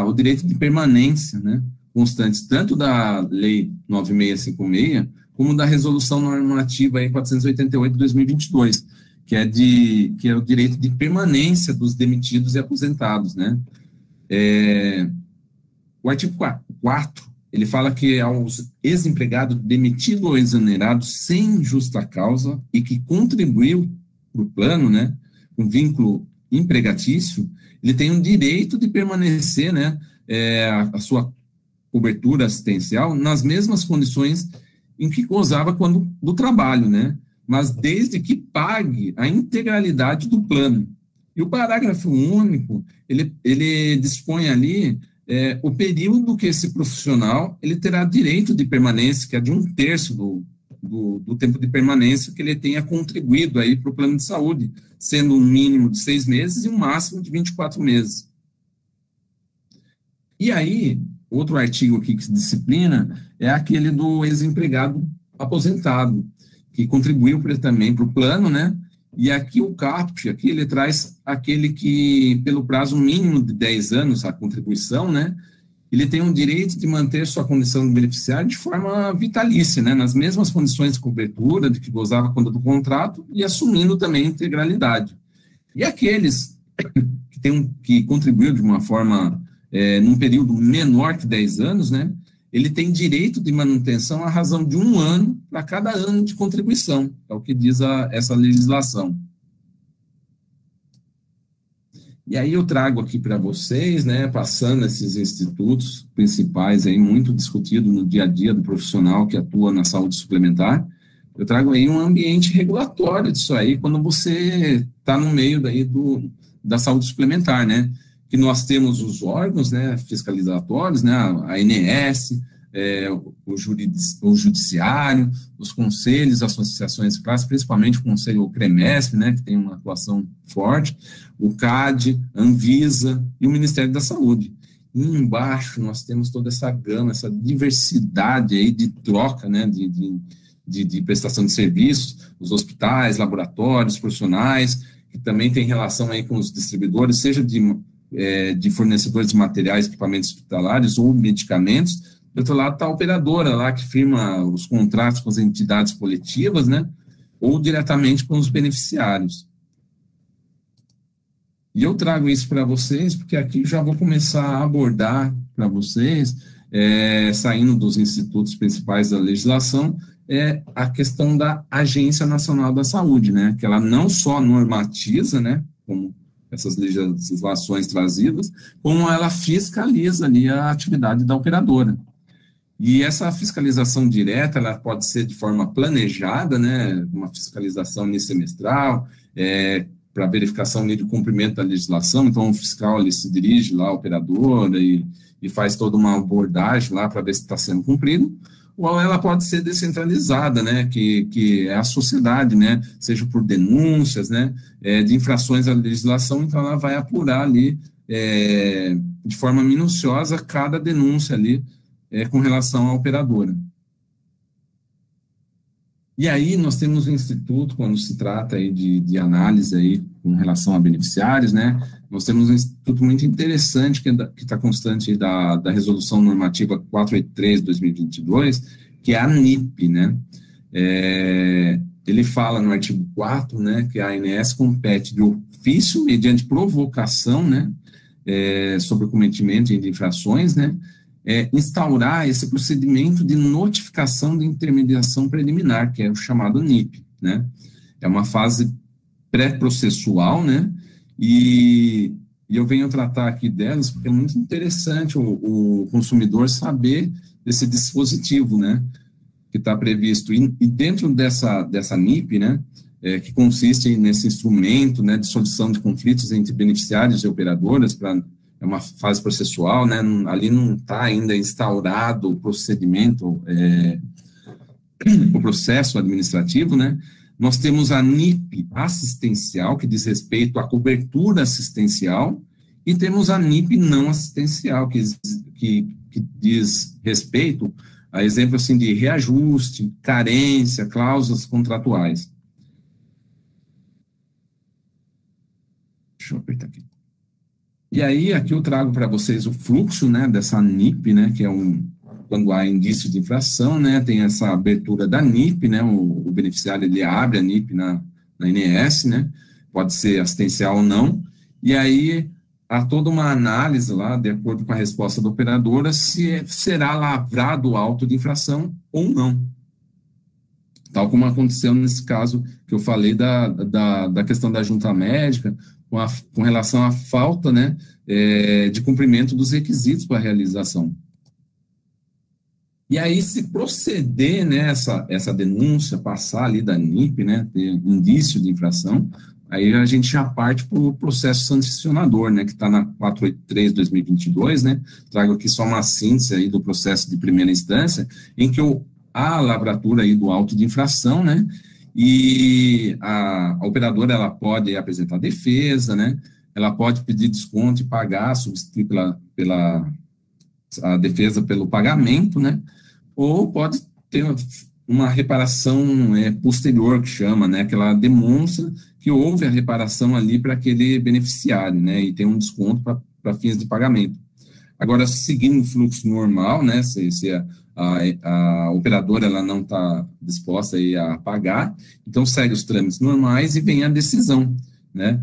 o direito de permanência, né, constantes, tanto da Lei 9656, como da Resolução Normativa aí 488 de 2022, que é o direito de permanência dos demitidos e aposentados, né. O artigo 4, ele fala que aos ex-empregados demitido ou exonerado sem justa causa e que contribuiu para o plano, né, um vínculo empregatício, ele tem um direito de permanecer, né, a sua cobertura assistencial nas mesmas condições em que gozava quando do trabalho, né, mas desde que pague a integralidade do plano. E o parágrafo único, ele dispõe ali o período que esse profissional ele terá direito de permanência, que é de 1/3 do tempo de permanência que ele tenha contribuído aí para o plano de saúde, sendo um mínimo de 6 meses e um máximo de 24 meses. E aí, outro artigo aqui que disciplina é aquele do ex-empregado aposentado, que contribuiu também para o plano, né? E aqui o CAPT, aqui ele traz aquele que, pelo prazo mínimo de 10 anos, a contribuição, né? Ele tem o direito de manter sua condição de beneficiário de forma vitalícia, né? Nas mesmas condições de cobertura de que gozava quando do contrato e assumindo também a integralidade. E aqueles que contribuiu de uma forma, num período menor que 10 anos, né? Ele tem direito de manutenção à razão de 1 ano para cada ano de contribuição, é o que diz essa legislação. E aí eu trago aqui para vocês, né, passando esses institutos principais aí, muito discutido no dia a dia do profissional que atua na saúde suplementar, eu trago aí um ambiente regulatório disso aí, quando você está no meio daí da saúde suplementar, né? Que nós temos os órgãos, né, fiscalizatórios, né, a ANS, o judiciário, os conselhos, associações de classe, principalmente o conselho CREMESP, né, que tem uma atuação forte, o CAD, a Anvisa e o Ministério da Saúde. E embaixo nós temos toda essa gama, essa diversidade aí de troca, né, de prestação de serviços, os hospitais, laboratórios, profissionais, que também tem relação aí com os distribuidores, seja de fornecedores de materiais, equipamentos hospitalares ou medicamentos. Do outro lado está a operadora lá, que firma os contratos com as entidades coletivas, né, ou diretamente com os beneficiários. E eu trago isso para vocês, porque aqui já vou começar a abordar para vocês, saindo dos institutos principais da legislação, a questão da Agência Nacional da Saúde, né, que ela não só normatiza, né, como essas legislações trazidas, como ela fiscaliza ali a atividade da operadora. E essa fiscalização direta, ela pode ser de forma planejada, né, uma fiscalização semestral, para verificação de cumprimento da legislação. Então o fiscal ele se dirige lá à operadora e faz toda uma abordagem lá para ver se está sendo cumprido, ou ela pode ser descentralizada, né, que é a sociedade, né, seja por denúncias, né, de infrações à legislação, então ela vai apurar ali de forma minuciosa cada denúncia ali com relação à operadora. E aí nós temos o Instituto, quando se trata aí de análise aí com relação a beneficiários, né, nós temos um instituto muito interessante que está constante aí da Resolução Normativa 483/2022, que é a ANIP, né. Ele fala no artigo 4º, né, que a ANS compete de ofício, mediante provocação, né, sobre o cometimento de infrações, né, instaurar esse procedimento de notificação de intermediação preliminar, que é o chamado NIP, né? É uma fase pré-processual, né? E eu venho tratar aqui delas porque é muito interessante o consumidor saber desse dispositivo, né? Que está previsto. E dentro dessa NIP, né? Que consiste nesse instrumento, né? De solução de conflitos entre beneficiários e operadoras é uma fase processual, né? Ali não está ainda instaurado o procedimento, o processo administrativo, né? Nós temos a NIP assistencial, que diz respeito à cobertura assistencial, e temos a NIP não assistencial, que diz respeito a exemplo assim, de reajuste, carência, cláusulas contratuais. Deixa eu apertar aqui. E aí, aqui eu trago para vocês o fluxo, né, dessa NIP, né, que é quando há indício de infração, né, tem essa abertura da NIP, né, o beneficiário, ele abre a NIP na ANS, né, pode ser assistencial ou não, e aí há toda uma análise lá, de acordo com a resposta da operadora, se será lavrado o auto de infração ou não. Tal como aconteceu nesse caso que eu falei da questão da junta médica, com relação à falta, né, de cumprimento dos requisitos para a realização. E aí, se proceder, né, essa denúncia, passar ali da NIP, né, ter indício de infração, aí a gente já parte para o processo sancionador, né, que está na 483/2022, né, trago aqui só uma síntese aí do processo de primeira instância, em que há a lavratura aí do auto de infração, né, e a operadora ela pode apresentar defesa, né, ela pode pedir desconto e pagar, substituir a defesa pelo pagamento, né, ou pode ter uma reparação posterior, que chama, né, que ela demonstra que houve a reparação ali para aquele beneficiário, né, e tem um desconto para fins de pagamento. Agora, seguindo o fluxo normal, né, se a operadora ela não está disposta aí a pagar, então segue os trâmites normais e vem a decisão, né,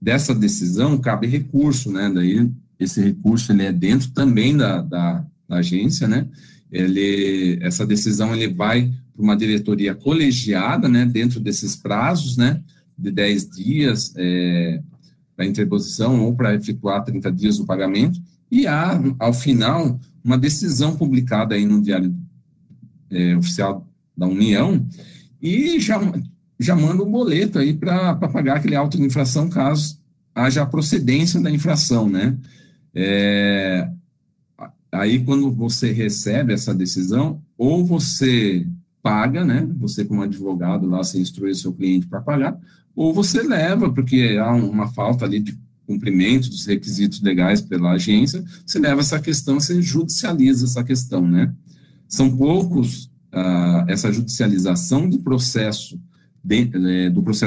dessa decisão cabe recurso, né, daí esse recurso ele é dentro também da agência, né, essa decisão ele vai para uma diretoria colegiada, né, dentro desses prazos, né, de 10 dias para interposição ou para efetuar 30 dias do pagamento, e há, ao final, uma decisão publicada aí no Diário Oficial União, e já manda um boleto aí para pagar aquele auto de infração caso haja a procedência da infração, né? Aí, quando você recebe essa decisão, ou você paga, né? Você, como advogado, lá, você instrui o seu cliente para pagar, ou você leva, porque há uma falta ali de cumprimento dos requisitos legais pela agência, você leva essa questão, você judicializa essa questão, né? São poucos, essa judicialização do processo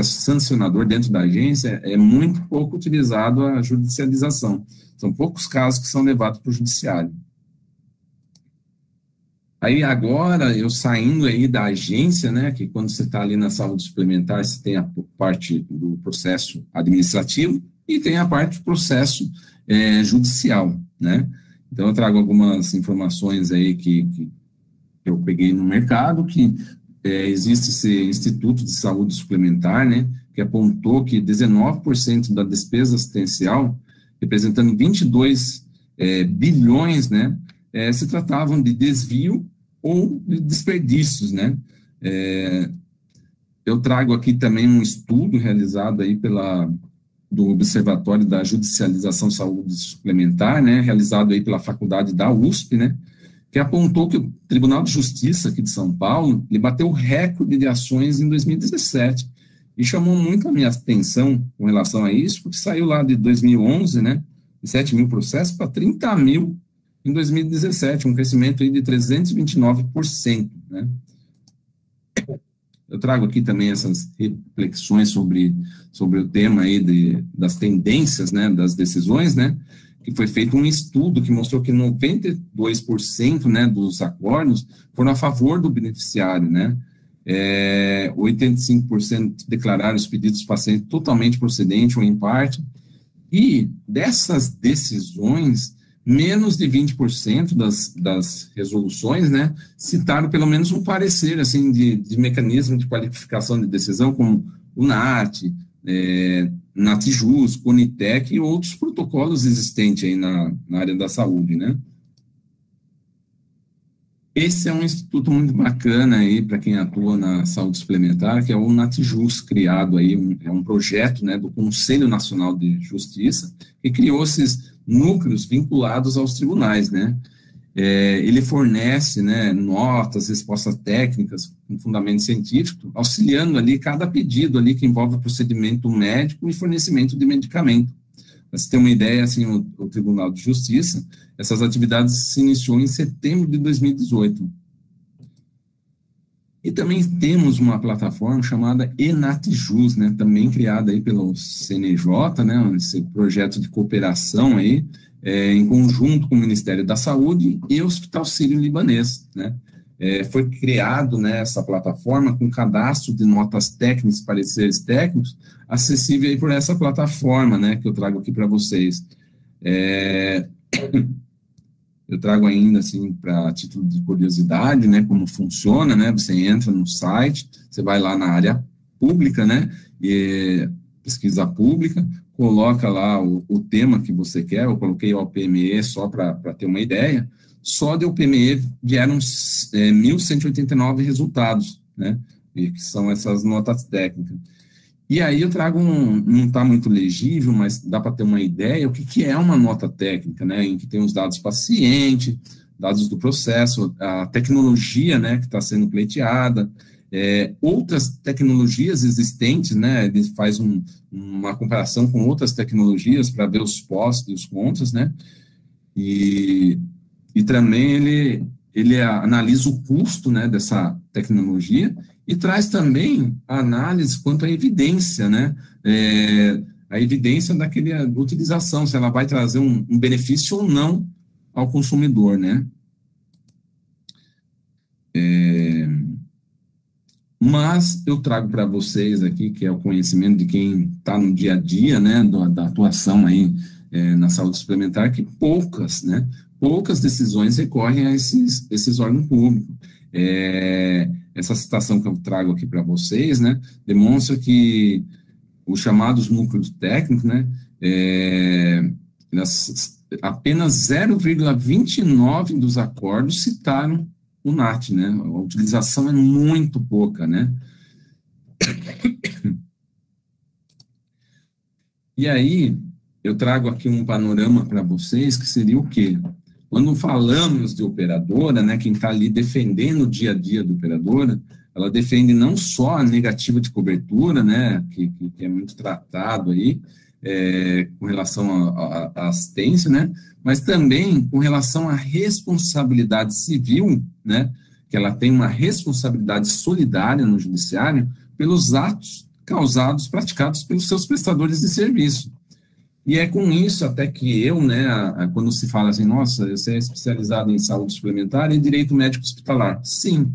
sancionador dentro da agência é muito pouco utilizado a judicialização. São poucos casos que são levados para o judiciário. Aí agora, eu saindo aí da agência, né, que quando você está ali na saúde suplementar, você tem a parte do processo administrativo e tem a parte do processo judicial, né? Então, eu trago algumas informações aí que eu peguei no mercado, que existe esse Instituto de Saúde Suplementar, né, que apontou que 19% da despesa assistencial, representando 22 bilhões, né, se tratavam de desvio ou de desperdícios, né. Eu trago aqui também um estudo realizado aí do Observatório da Judicialização Saúde Suplementar, né, realizado aí pela faculdade da USP, né, que apontou que o Tribunal de Justiça aqui de São Paulo, ele bateu recorde de ações em 2017, e chamou muito a minha atenção com relação a isso, porque saiu lá de 2011, né, de 7 mil processos para 30 mil em 2017, um crescimento aí de 329%, né. Eu trago aqui também essas reflexões sobre o tema aí das tendências, né, das decisões, né, que foi feito um estudo que mostrou que 92%, né, dos acordos foram a favor do beneficiário, né, 85% declararam os pedidos do paciente totalmente procedente ou em parte, e dessas decisões, menos de 20% das resoluções, né, citaram pelo menos um parecer, assim, de mecanismo de qualificação de decisão, como o NAT, NATJUS, CONITEC e outros protocolos existentes aí na área da saúde, né. Esse é um instituto muito bacana aí para quem atua na saúde suplementar, que é o NATJUS, criado aí, é um projeto, né, do Conselho Nacional de Justiça, que criou esses núcleos vinculados aos tribunais, né. Ele fornece, né, notas, respostas técnicas, com fundamento científico, auxiliando ali cada pedido ali que envolve procedimento médico e fornecimento de medicamento. Para você ter uma ideia, assim, o Tribunal de Justiça, essas atividades se iniciou em setembro de 2018. E também temos uma plataforma chamada ENATJUS, né, também criada aí pelo CNJ, né, esse projeto de cooperação aí, em conjunto com o Ministério da Saúde e o Hospital Sírio-Libanês, né. Foi criado, né, essa plataforma com cadastro de notas técnicas, pareceres técnicos, acessível aí por essa plataforma, né, que eu trago aqui para vocês. Eu trago ainda, assim, para título de curiosidade, né, como funciona, né, você entra no site, você vai lá na área pública, né, pesquisa pública, coloca lá o tema que você quer, eu coloquei o PME só para ter uma ideia, só de PME vieram 1.189 resultados, né, que são essas notas técnicas. E aí eu trago não está muito legível, mas dá para ter uma ideia, o que é uma nota técnica, né, em que tem os dados do paciente, dados do processo, a tecnologia, né, que está sendo pleiteada, outras tecnologias existentes, né, ele faz uma comparação com outras tecnologias para ver os pós e os contras, né, e também ele analisa o custo, né, dessa tecnologia e traz também a análise quanto à evidência, né, a evidência daquela utilização, se ela vai trazer um benefício ou não ao consumidor, né. Mas eu trago para vocês aqui, que é o conhecimento de quem está no dia a dia, né, da atuação aí na saúde suplementar, que poucas decisões recorrem a esses órgãos públicos. Essa citação que eu trago aqui para vocês, né, demonstra que os chamados núcleos técnicos, né, apenas 0,29 dos acordos citaram o NAT, né? A utilização é muito pouca, né? E aí, eu trago aqui um panorama para vocês, que seria o quê? Quando falamos de operadora, né, quem está ali defendendo o dia a dia da operadora, ela defende não só a negativa de cobertura, né, que é muito tratado aí, com relação à assistência, né, mas também com relação à responsabilidade civil, né, que ela tem uma responsabilidade solidária no judiciário pelos atos praticados pelos seus prestadores de serviço. E é com isso até que eu, né, quando se fala assim, nossa, você é especializado em saúde suplementar e direito médico hospitalar. Sim,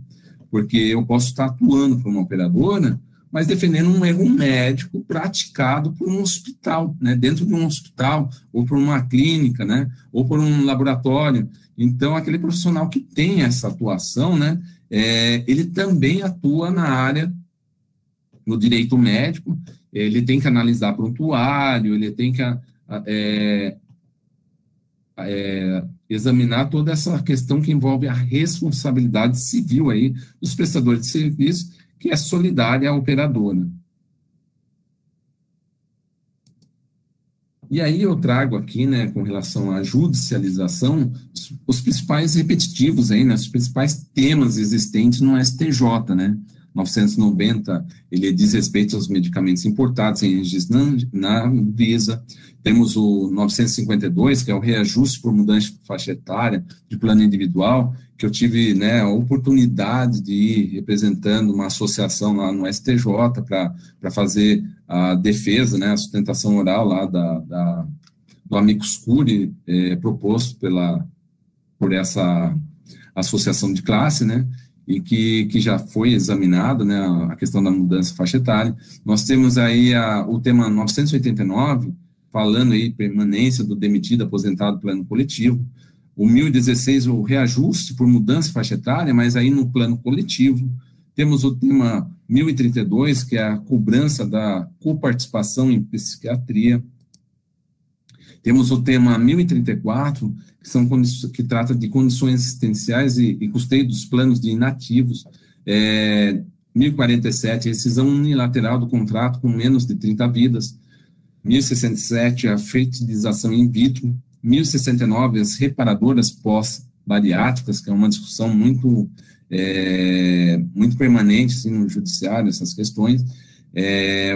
porque eu posso estar atuando para uma operadora, mas defendendo um erro médico praticado por um hospital, né, dentro de um hospital, ou por uma clínica, né, ou por um laboratório. Então, aquele profissional que tem essa atuação, né, ele também atua na área no direito médico, ele tem que analisar prontuário, ele tem que examinar toda essa questão que envolve a responsabilidade civil aí dos prestadores de serviço, que é solidária à operadora. E aí eu trago aqui, né, com relação à judicialização, os principais repetitivos aí, né, os principais temas existentes no STJ, né? 990, ele diz respeito aos medicamentos importados em registro na Anvisa. Temos o 952, que é o reajuste por mudança de faixa etária de plano individual, que eu tive, né, a oportunidade de ir representando uma associação lá no STJ para fazer a defesa, né, a sustentação oral lá do amicus curiae proposto por essa associação de classe, né, e que já foi examinado, né, a questão da mudança de faixa etária. Nós temos aí o tema 989, falando aí permanência do demitido aposentado plano coletivo. O 1016, o reajuste por mudança de faixa etária, mas aí no plano coletivo. Temos o tema 1032, que é a cobrança da coparticipação em psiquiatria. Temos o tema 1034, que trata de condições assistenciais e custeio dos planos de inativos. 1047, rescisão unilateral do contrato com menos de 30 vidas. 1067, a fertilização in vitro. 1069, as reparadoras pós-bariátricas, que é uma discussão muito permanente assim, no judiciário, essas questões.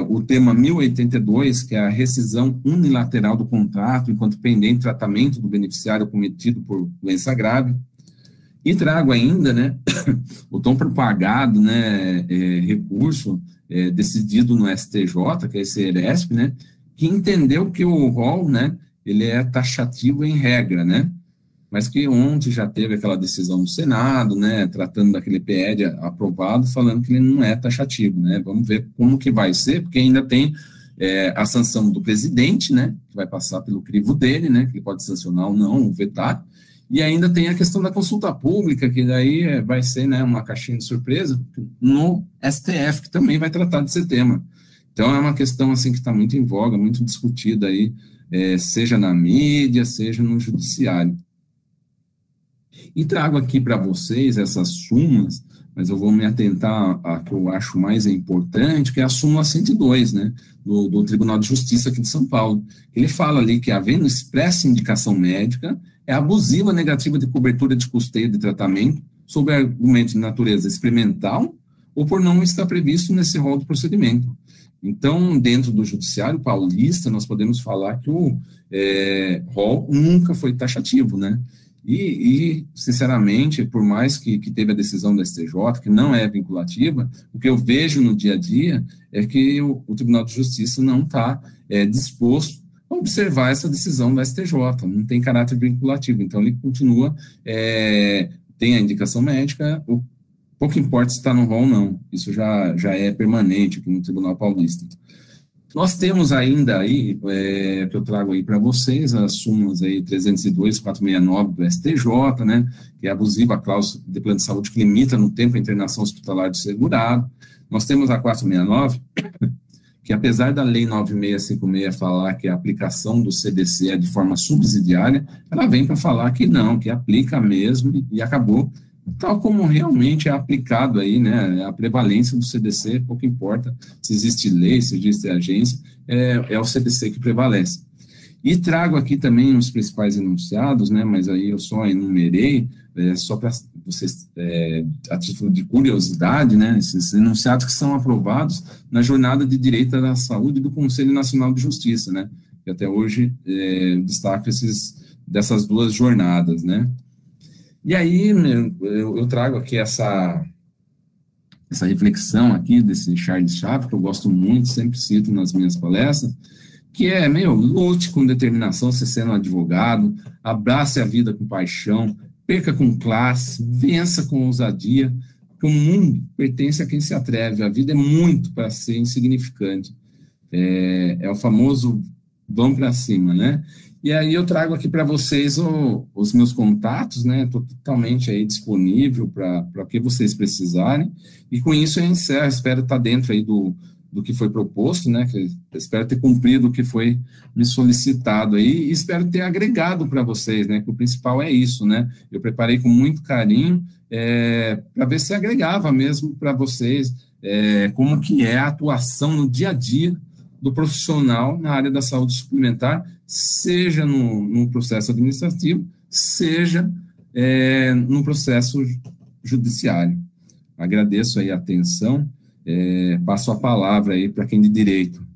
O tema 1082, que é a rescisão unilateral do contrato enquanto pendente tratamento do beneficiário cometido por doença grave. E trago ainda, né, o tão propagado, né, recurso decidido no STJ, que é esse ERESP, né, que entendeu que o rol, né, ele é taxativo em regra, né, mas que ontem já teve aquela decisão no Senado, né, tratando daquele PED aprovado, falando que ele não é taxativo, né, vamos ver como que vai ser, porque ainda tem a sanção do presidente, né, que vai passar pelo crivo dele, né, que ele pode sancionar ou não, ou vetar, e ainda tem a questão da consulta pública, que daí vai ser, né, uma caixinha de surpresa no STF, que também vai tratar desse tema. Então, é uma questão, assim, que está muito em voga, muito discutida aí, seja na mídia, seja no judiciário. E trago aqui para vocês essas súmulas, mas eu vou me atentar a que eu acho mais importante, que é a súmula 102, né, do Tribunal de Justiça aqui de São Paulo. Ele fala ali que, havendo expressa indicação médica, é abusiva negativa de cobertura de custeio de tratamento sob argumento de natureza experimental ou por não estar previsto nesse rol de procedimento. Então, dentro do judiciário paulista, nós podemos falar que o rol nunca foi taxativo, né? E, sinceramente, por mais que teve a decisão da STJ, que não é vinculativa, o que eu vejo no dia a dia é que o Tribunal de Justiça não está disposto a observar essa decisão da STJ, não tem caráter vinculativo, então ele continua, tem a indicação médica, pouco importa se está no rol ou não, isso já é permanente aqui no Tribunal Paulista. Nós temos ainda aí, que eu trago aí para vocês, as súmulas aí 302, 469 do STJ, né, que é abusiva a cláusula de plano de saúde que limita no tempo a internação hospitalar do segurado. Nós temos a 469, que apesar da Lei 9656 falar que a aplicação do CDC é de forma subsidiária, ela vem para falar que não, que aplica mesmo e acabou tal como realmente é aplicado aí, né, a prevalência do CDC, pouco importa se existe lei, se existe agência, é o CDC que prevalece. E trago aqui também os principais enunciados, né, mas aí eu só enumerei, só para vocês, a título de curiosidade, né, esses enunciados que são aprovados na Jornada de Direito à Saúde do Conselho Nacional de Justiça, né, que até hoje destaca dessas duas jornadas, né. E aí eu trago aqui essa reflexão aqui desse Charles Chaplin, que eu gosto muito, sempre cito nas minhas palestras, que é, lute com determinação, você sendo um advogado, abrace a vida com paixão, perca com classe, vença com ousadia, porque o mundo pertence a quem se atreve, a vida é muito para ser insignificante. É o famoso vão para cima, né? E aí eu trago aqui para vocês os meus contatos, né? Estou totalmente aí disponível para o que vocês precisarem, e com isso eu encerro, espero estar dentro aí do que foi proposto, né? Espero ter cumprido o que foi me solicitado aí, e espero ter agregado para vocês, né? Que o principal é isso, né? Eu preparei com muito carinho para ver se agregava mesmo para vocês como que é a atuação no dia a dia do profissional na área da saúde suplementar, seja no processo administrativo, seja no processo judiciário. Agradeço aí a atenção. Passo a palavra aí para quem de direito.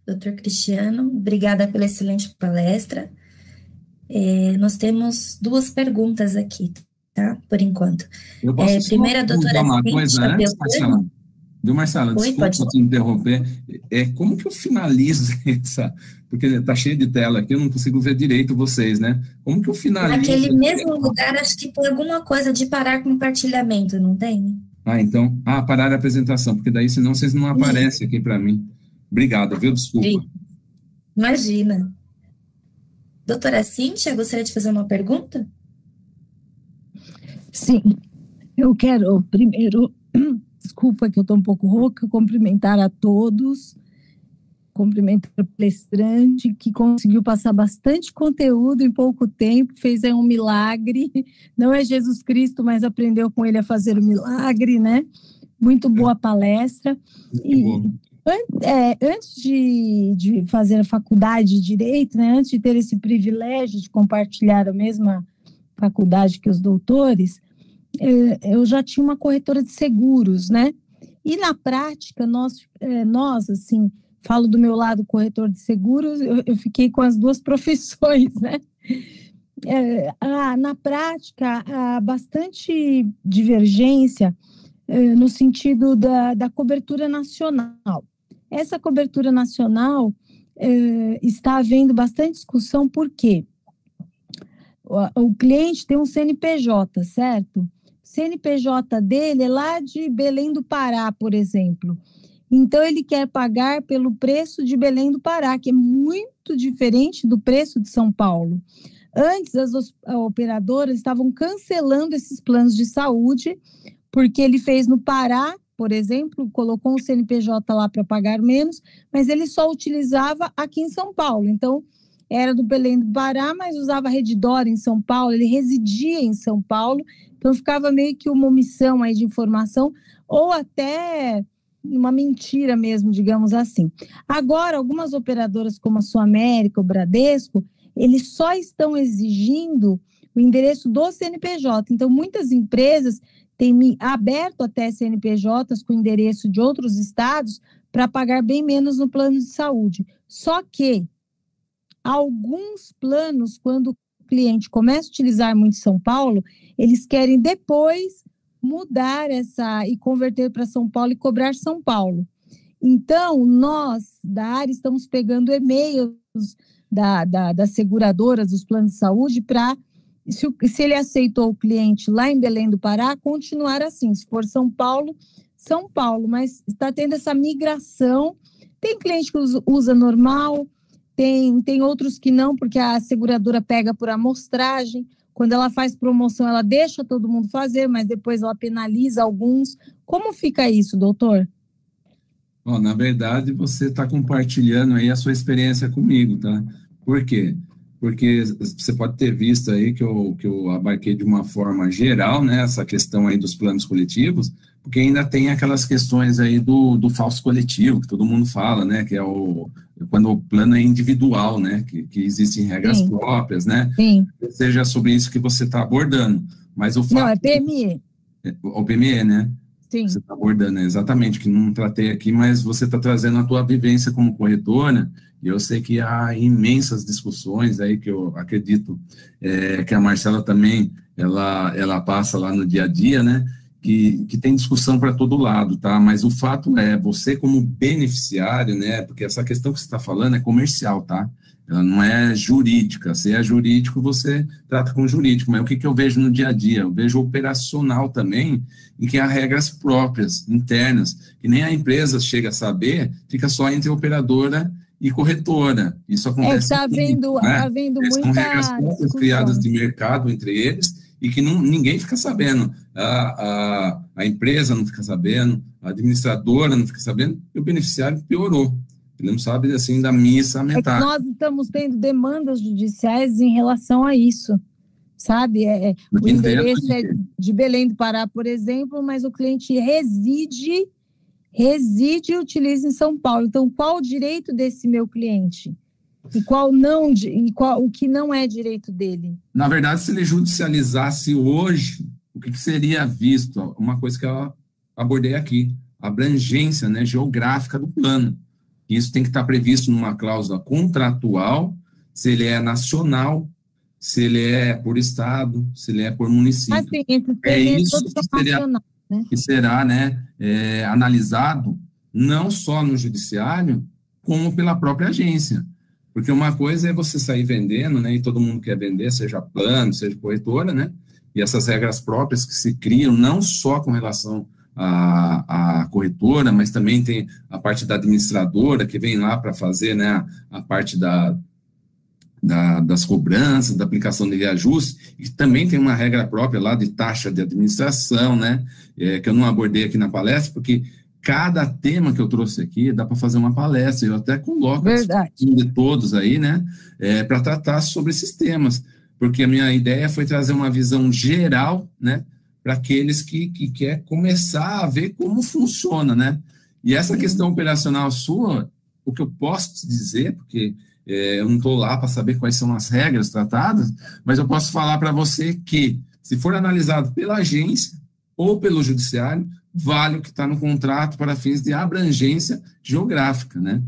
Doutor Cristiano, obrigada pela excelente palestra. Nós temos 2 perguntas aqui, tá? Por enquanto. Eu posso primeira, a doutora uma coisa antes, Marcela? Viu, Marcela? Desculpa te interromper. Como que eu finalizo essa... Porque está cheio de tela aqui, eu não consigo ver direito vocês, né? Como que eu finalizo? Naquele mesmo lugar, acho que tem alguma coisa de parar compartilhamento, não tem? Então, parar a apresentação, porque daí senão vocês não aparecem aqui para mim. Obrigado, viu? Desculpa. Imagina. Doutora Cíntia, gostaria de fazer uma pergunta? Sim, eu quero primeiro, desculpa que eu estou um pouco rouca, cumprimentar a todos, cumprimentar o palestrante que conseguiu passar bastante conteúdo em pouco tempo, fez um milagre, não é Jesus Cristo, mas aprendeu com ele a fazer o milagre, né? Muito boa palestra. Antes de fazer a faculdade de Direito, né, antes de ter esse privilégio de compartilhar a mesma faculdade que os doutores, eu já tinha uma corretora de seguros, né? E na prática, nós assim, falo do meu lado corretor de seguros, eu fiquei com as 2 profissões, né? Na prática, há bastante divergência no sentido da cobertura nacional. Essa cobertura nacional está havendo bastante discussão, por quê? O cliente tem um CNPJ, certo? O CNPJ dele é lá de Belém do Pará, por exemplo. Então, ele quer pagar pelo preço de Belém do Pará, que é muito diferente do preço de São Paulo. Antes, as operadoras estavam cancelando esses planos de saúde, porque ele fez no Pará, por exemplo, colocou um CNPJ lá para pagar menos, mas ele só utilizava aqui em São Paulo. Então, era do Belém do Pará, mas usava Redditor em São Paulo, ele residia em São Paulo, então ficava meio que uma omissão aí de informação, ou até uma mentira mesmo, digamos assim. Agora, algumas operadoras como a Suamérica, o Bradesco, eles só estão exigindo o endereço do CNPJ. Então, muitas empresas têm aberto até CNPJs com endereço de outros estados para pagar bem menos no plano de saúde. Só que alguns planos, quando o cliente começa a utilizar muito São Paulo, eles querem depois mudar e converter para São Paulo e cobrar São Paulo. Então, nós, da área, estamos pegando e-mails das seguradoras, dos planos de saúde, para, se ele aceitou o cliente lá em Belém do Pará, continuar assim. Se for São Paulo, São Paulo. Mas está tendo essa migração. Tem cliente que usa normal, tem outros que não, porque a seguradora pega por amostragem. Quando ela faz promoção, ela deixa todo mundo fazer, mas depois ela penaliza alguns. Como fica isso, doutor? Na verdade, você está compartilhando aí a sua experiência comigo, tá? Por quê? porque você pode ter visto aí que eu abarquei de uma forma geral, né, essa questão aí dos planos coletivos, porque ainda tem aquelas questões aí do falso coletivo, que todo mundo fala, né, que é quando o plano é individual, né, que existem regras Sim. próprias, né, Sim. seja sobre isso que você está abordando, mas o fato... Não, é PME. O PME, né? Sim. Você está abordando, exatamente, que não tratei aqui, mas você está trazendo a tua vivência como corretora, e eu sei que há imensas discussões aí, que eu acredito que a Marcela também, ela passa lá no dia a dia, né, que tem discussão para todo lado, tá? Mas o fato é, você como beneficiário, né, porque essa questão que você está falando é comercial, tá? Ela não é jurídica. Se é jurídico, você trata com jurídico. Mas o que eu vejo no dia a dia? Eu vejo operacional também, em que há regras próprias, internas, que nem a empresa chega a saber, fica só entre operadora e corretora. Isso acontece. Está havendo muita são regras próprias criadas de mercado entre eles e que ninguém fica sabendo. A empresa não fica sabendo, a administradora não fica sabendo, e o beneficiário piorou. Ele não sabe, assim, da missa a metade. Nós estamos tendo demandas judiciais em relação a isso, sabe? O endereço é de Belém do Pará, por exemplo, mas o cliente reside e utiliza em São Paulo. Então, qual o direito desse meu cliente? E qual não, o que não é direito dele? Na verdade, se ele judicializasse hoje, o que seria visto? Uma coisa que eu abordei aqui, a abrangência, né, geográfica do plano. Isso tem que estar previsto numa cláusula contratual, se ele é nacional, se ele é por estado, se ele é por município. Assim, é isso que será, né, analisado não só no judiciário, como pela própria agência. Porque uma coisa é você sair vendendo, né, e todo mundo quer vender, seja plano, seja corretora, né, e essas regras próprias que se criam não só com relação a corretora, mas também tem a parte da administradora que vem lá para fazer, né, a parte das cobranças, da aplicação de reajuste, e também tem uma regra própria lá de taxa de administração, né, que eu não abordei aqui na palestra, porque cada tema que eu trouxe aqui dá para fazer uma palestra, eu até coloco de todos aí, né, para tratar sobre esses temas, porque a minha ideia foi trazer uma visão geral, né, para aqueles que quer começar a ver como funciona, né? E essa questão operacional sua, o que eu posso te dizer, porque eu não estou lá para saber quais são as regras tratadas, mas eu posso falar para você que, se for analisado pela agência ou pelo judiciário, vale o que está no contrato para fins de abrangência geográfica, né?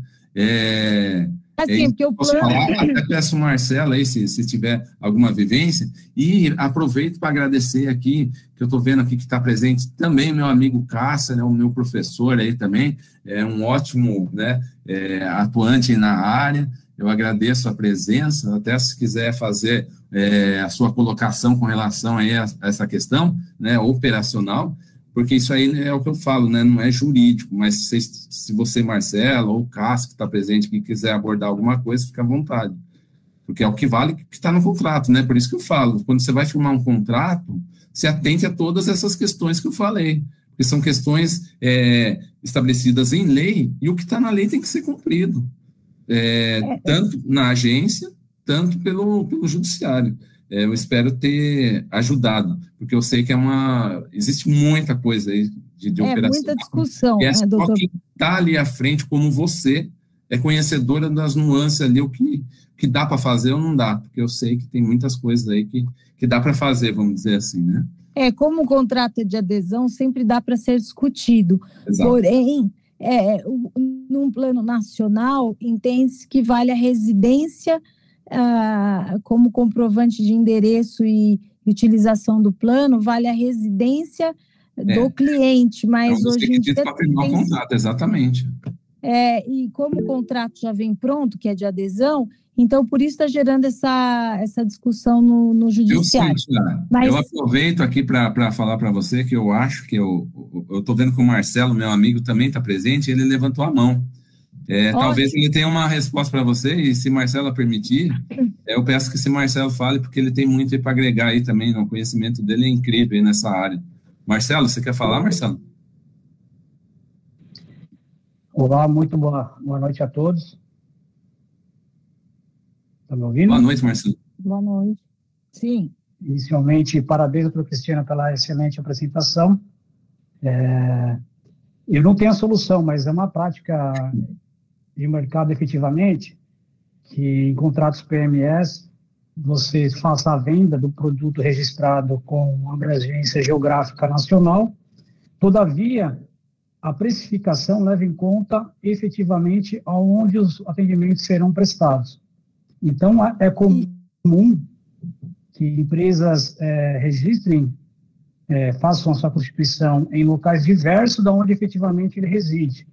Assim, porque o plano... Até peço o Marcelo aí, se tiver alguma vivência, e aproveito para agradecer aqui, que eu estou vendo aqui que está presente também meu amigo Cássio, né, o meu professor aí também, é um ótimo, né, atuante na área. Eu agradeço a presença, até se quiser fazer a sua colocação com relação aí a essa questão, né, operacional, porque isso aí é o que eu falo, né? Não é jurídico, mas se você, Marcelo, ou o Cássio, que está presente, que quiser abordar alguma coisa, fica à vontade. Porque é o que vale que está no contrato, né? Por isso que eu falo, quando você vai firmar um contrato, se atente a todas essas questões que eu falei, porque são questões estabelecidas em lei, e o que está na lei tem que ser cumprido, tanto na agência, tanto pelo judiciário. Eu espero ter ajudado, porque eu sei que existe muita coisa aí de operação. Muita discussão, né, doutor? Quem está ali à frente, como você, é conhecedora das nuances ali, o que dá para fazer ou não dá, porque eu sei que tem muitas coisas aí que dá para fazer, vamos dizer assim, né? Como o contrato é de adesão, sempre dá para ser discutido. Exato. Porém, num plano nacional, entende-se que vale a residência como comprovante de endereço e utilização do plano, vale a residência do cliente, mas então, hoje em dia para firmar o contrato, exatamente. E como o contrato já vem pronto, que é de adesão, então por isso está gerando essa discussão no judiciário. Eu aproveito aqui para falar para você que eu acho que eu estou vendo que o Marcelo, meu amigo, também está presente, ele levantou a mão. Talvez ele tenha uma resposta para você, e se Marcelo permitir, eu peço que esse Marcelo fale, porque ele tem muito para agregar aí também, o conhecimento dele é incrível aí nessa área. Marcelo, você quer falar, Marcelo? Olá, muito boa noite a todos. Está me ouvindo? Boa noite, Marcelo. Boa noite. Sim. Inicialmente, parabéns, doutora Cristiana, pela excelente apresentação. Eu não tenho a solução, mas é uma prática de mercado, efetivamente, que em contratos PMS, você faça a venda do produto registrado com abrangência geográfica nacional. Todavia, a precificação leva em conta, efetivamente, aonde os atendimentos serão prestados. Então, é comum que empresas registrem, façam a sua constituição em locais diversos da onde efetivamente ele reside,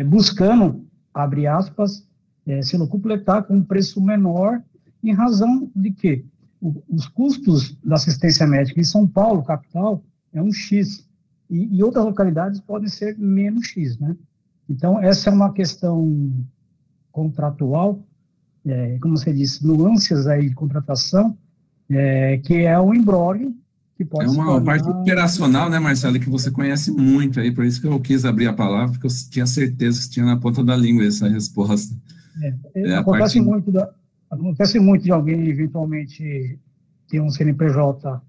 buscando, abre aspas, se locupletar com um preço menor, em razão de que os custos da assistência médica em São Paulo, capital, é um X, e outras localidades podem ser menos X, né? Então, essa é uma questão contratual, como você disse, nuances aí de contratação, que é um imbróglio que pode ser. É uma parte operacional, né, Marcelo, que você conhece muito aí, por isso que eu quis abrir a palavra, porque eu tinha certeza que tinha na ponta da língua essa resposta. Acontece muito de alguém, eventualmente, ter um CNPJ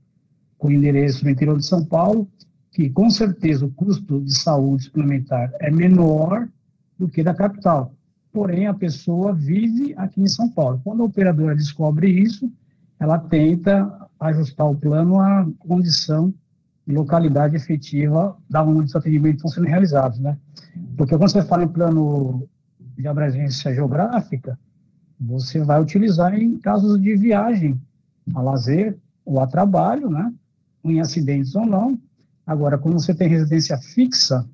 com endereço no interior de São Paulo, que, com certeza, o custo de saúde suplementar é menor do que da capital. Porém, a pessoa vive aqui em São Paulo. Quando a operadora descobre isso, ela tenta ajustar o plano à condição e localidade efetiva da onde os atendimentos estão sendo realizados, né? Porque quando você fala em plano de abrangência geográfica, você vai utilizar em casos de viagem a lazer ou a trabalho, né? Em acidentes ou não. Agora, quando você tem residência fixa,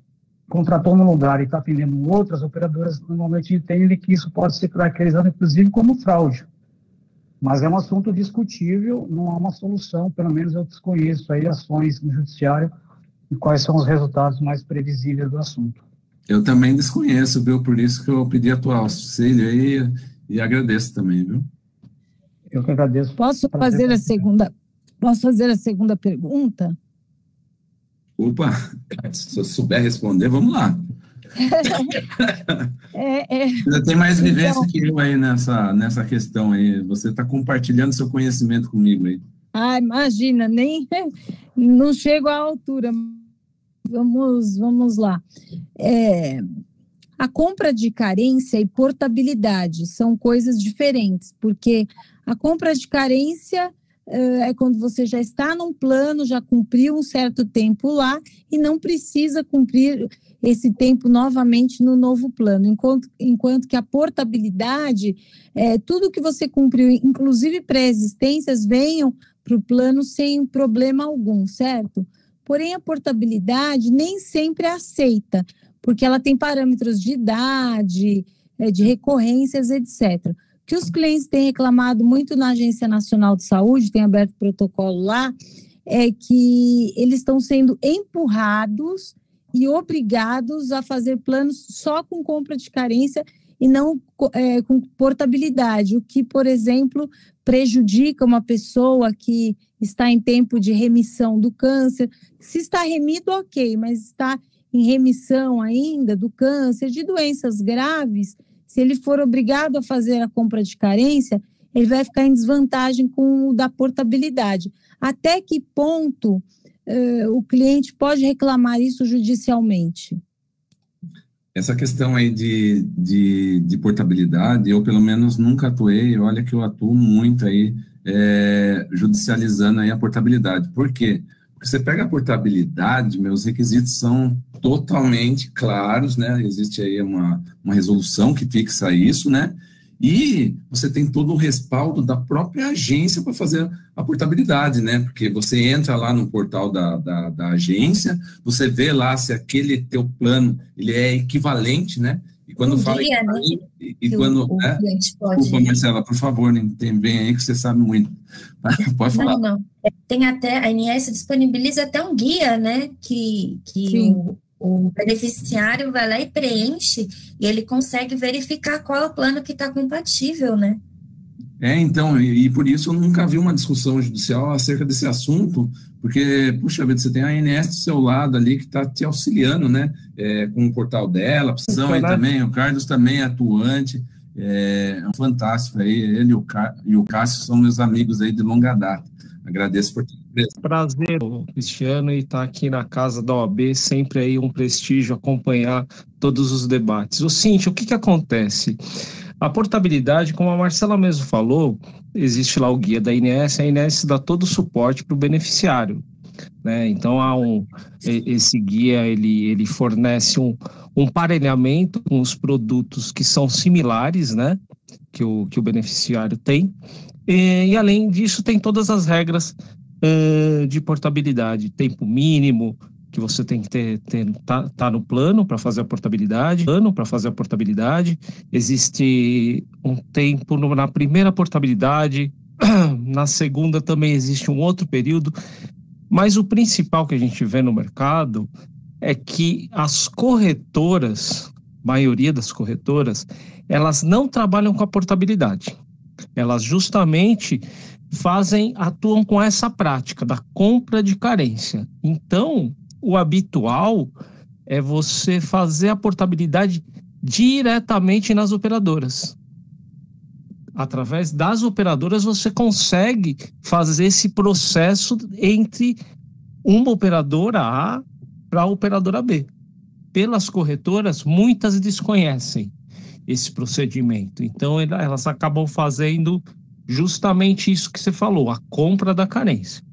contratou num lugar e está atendendo outras operadoras, normalmente entendem que isso pode ser caracterizado, inclusive, como fraude. Mas é um assunto discutível, não há uma solução, pelo menos eu desconheço aí ações no judiciário e quais são os resultados mais previsíveis do assunto. Eu também desconheço, viu? Por isso que eu pedi a tua auxílio aí e agradeço também, viu? Eu que agradeço. Posso fazer a segunda pergunta? Opa, se eu souber responder, vamos lá. Você tem mais vivência que eu aí nessa questão aí. Você está compartilhando seu conhecimento comigo aí. Imagina, não chego à altura. Vamos lá. A compra de carência e portabilidade são coisas diferentes, porque a compra de carência é quando você já está num plano, já cumpriu um certo tempo lá e não precisa cumprir esse tempo novamente no novo plano, enquanto que a portabilidade, tudo que você cumpriu, inclusive pré-existências, venham para o plano sem problema algum, certo? Porém, a portabilidade nem sempre é aceita, porque ela tem parâmetros de idade, de recorrências, etc. O que os clientes têm reclamado muito na Agência Nacional de Saúde, tem aberto protocolo lá, é que eles estão sendo empurrados e obrigados a fazer planos só com compra de carência e não com portabilidade, o que, por exemplo, prejudica uma pessoa que está em tempo de remissão do câncer. Se está remido, ok, mas está em remissão ainda do câncer, de doenças graves, se ele for obrigado a fazer a compra de carência, ele vai ficar em desvantagem com o da portabilidade. Até que ponto o cliente pode reclamar isso judicialmente? Essa questão aí de portabilidade, eu pelo menos nunca atuei, olha que eu atuo muito aí judicializando aí a portabilidade. Por quê? Porque você pega a portabilidade, meus requisitos são totalmente claros, né? Existe aí uma resolução que fixa isso, né? E você tem todo o respaldo da própria agência para fazer a portabilidade, né? Porque você entra lá no portal da agência, você vê lá se aquele teu plano ele é equivalente, né? E quando fala desculpa, Marcela, por favor, tem bem aí que você sabe muito. Pode falar. Não. Tem até, a ANS disponibiliza até um guia, né? Que o beneficiário vai lá e preenche e ele consegue verificar qual é o plano que está compatível, né? Então, e por isso eu nunca vi uma discussão judicial acerca desse assunto, porque, puxa vida, você tem a ANS do seu lado ali que está te auxiliando, né, com o portal dela, precisão aí também, o Carlos também é atuante, é fantástico aí, ele e o Cássio são meus amigos aí de longa data. Agradeço por ter presente. Prazer, Cristiano, e estar aqui na casa da OAB, sempre aí um prestígio acompanhar todos os debates. Cíntia, o que acontece? A portabilidade, como a Marcela mesmo falou, existe lá o guia da INS, a INS dá todo o suporte para o beneficiário, né? Então, esse guia, ele fornece um parelhamento com os produtos que são similares, né? Que o beneficiário tem. E, além disso, tem todas as regras de portabilidade, tempo mínimo que você tem que tá no plano para fazer a portabilidade, existe um tempo na primeira portabilidade, na segunda também existe um outro período, mas o principal que a gente vê no mercado é que as corretoras, maioria das corretoras, elas não trabalham com a portabilidade. Elas justamente atuam com essa prática da compra de carência. Então, o habitual é você fazer a portabilidade diretamente nas operadoras. Através das operadoras, você consegue fazer esse processo entre uma operadora A para a operadora B. Pelas corretoras, muitas desconhecem esse procedimento. Então, elas acabam fazendo justamente isso que você falou, a compra da carência.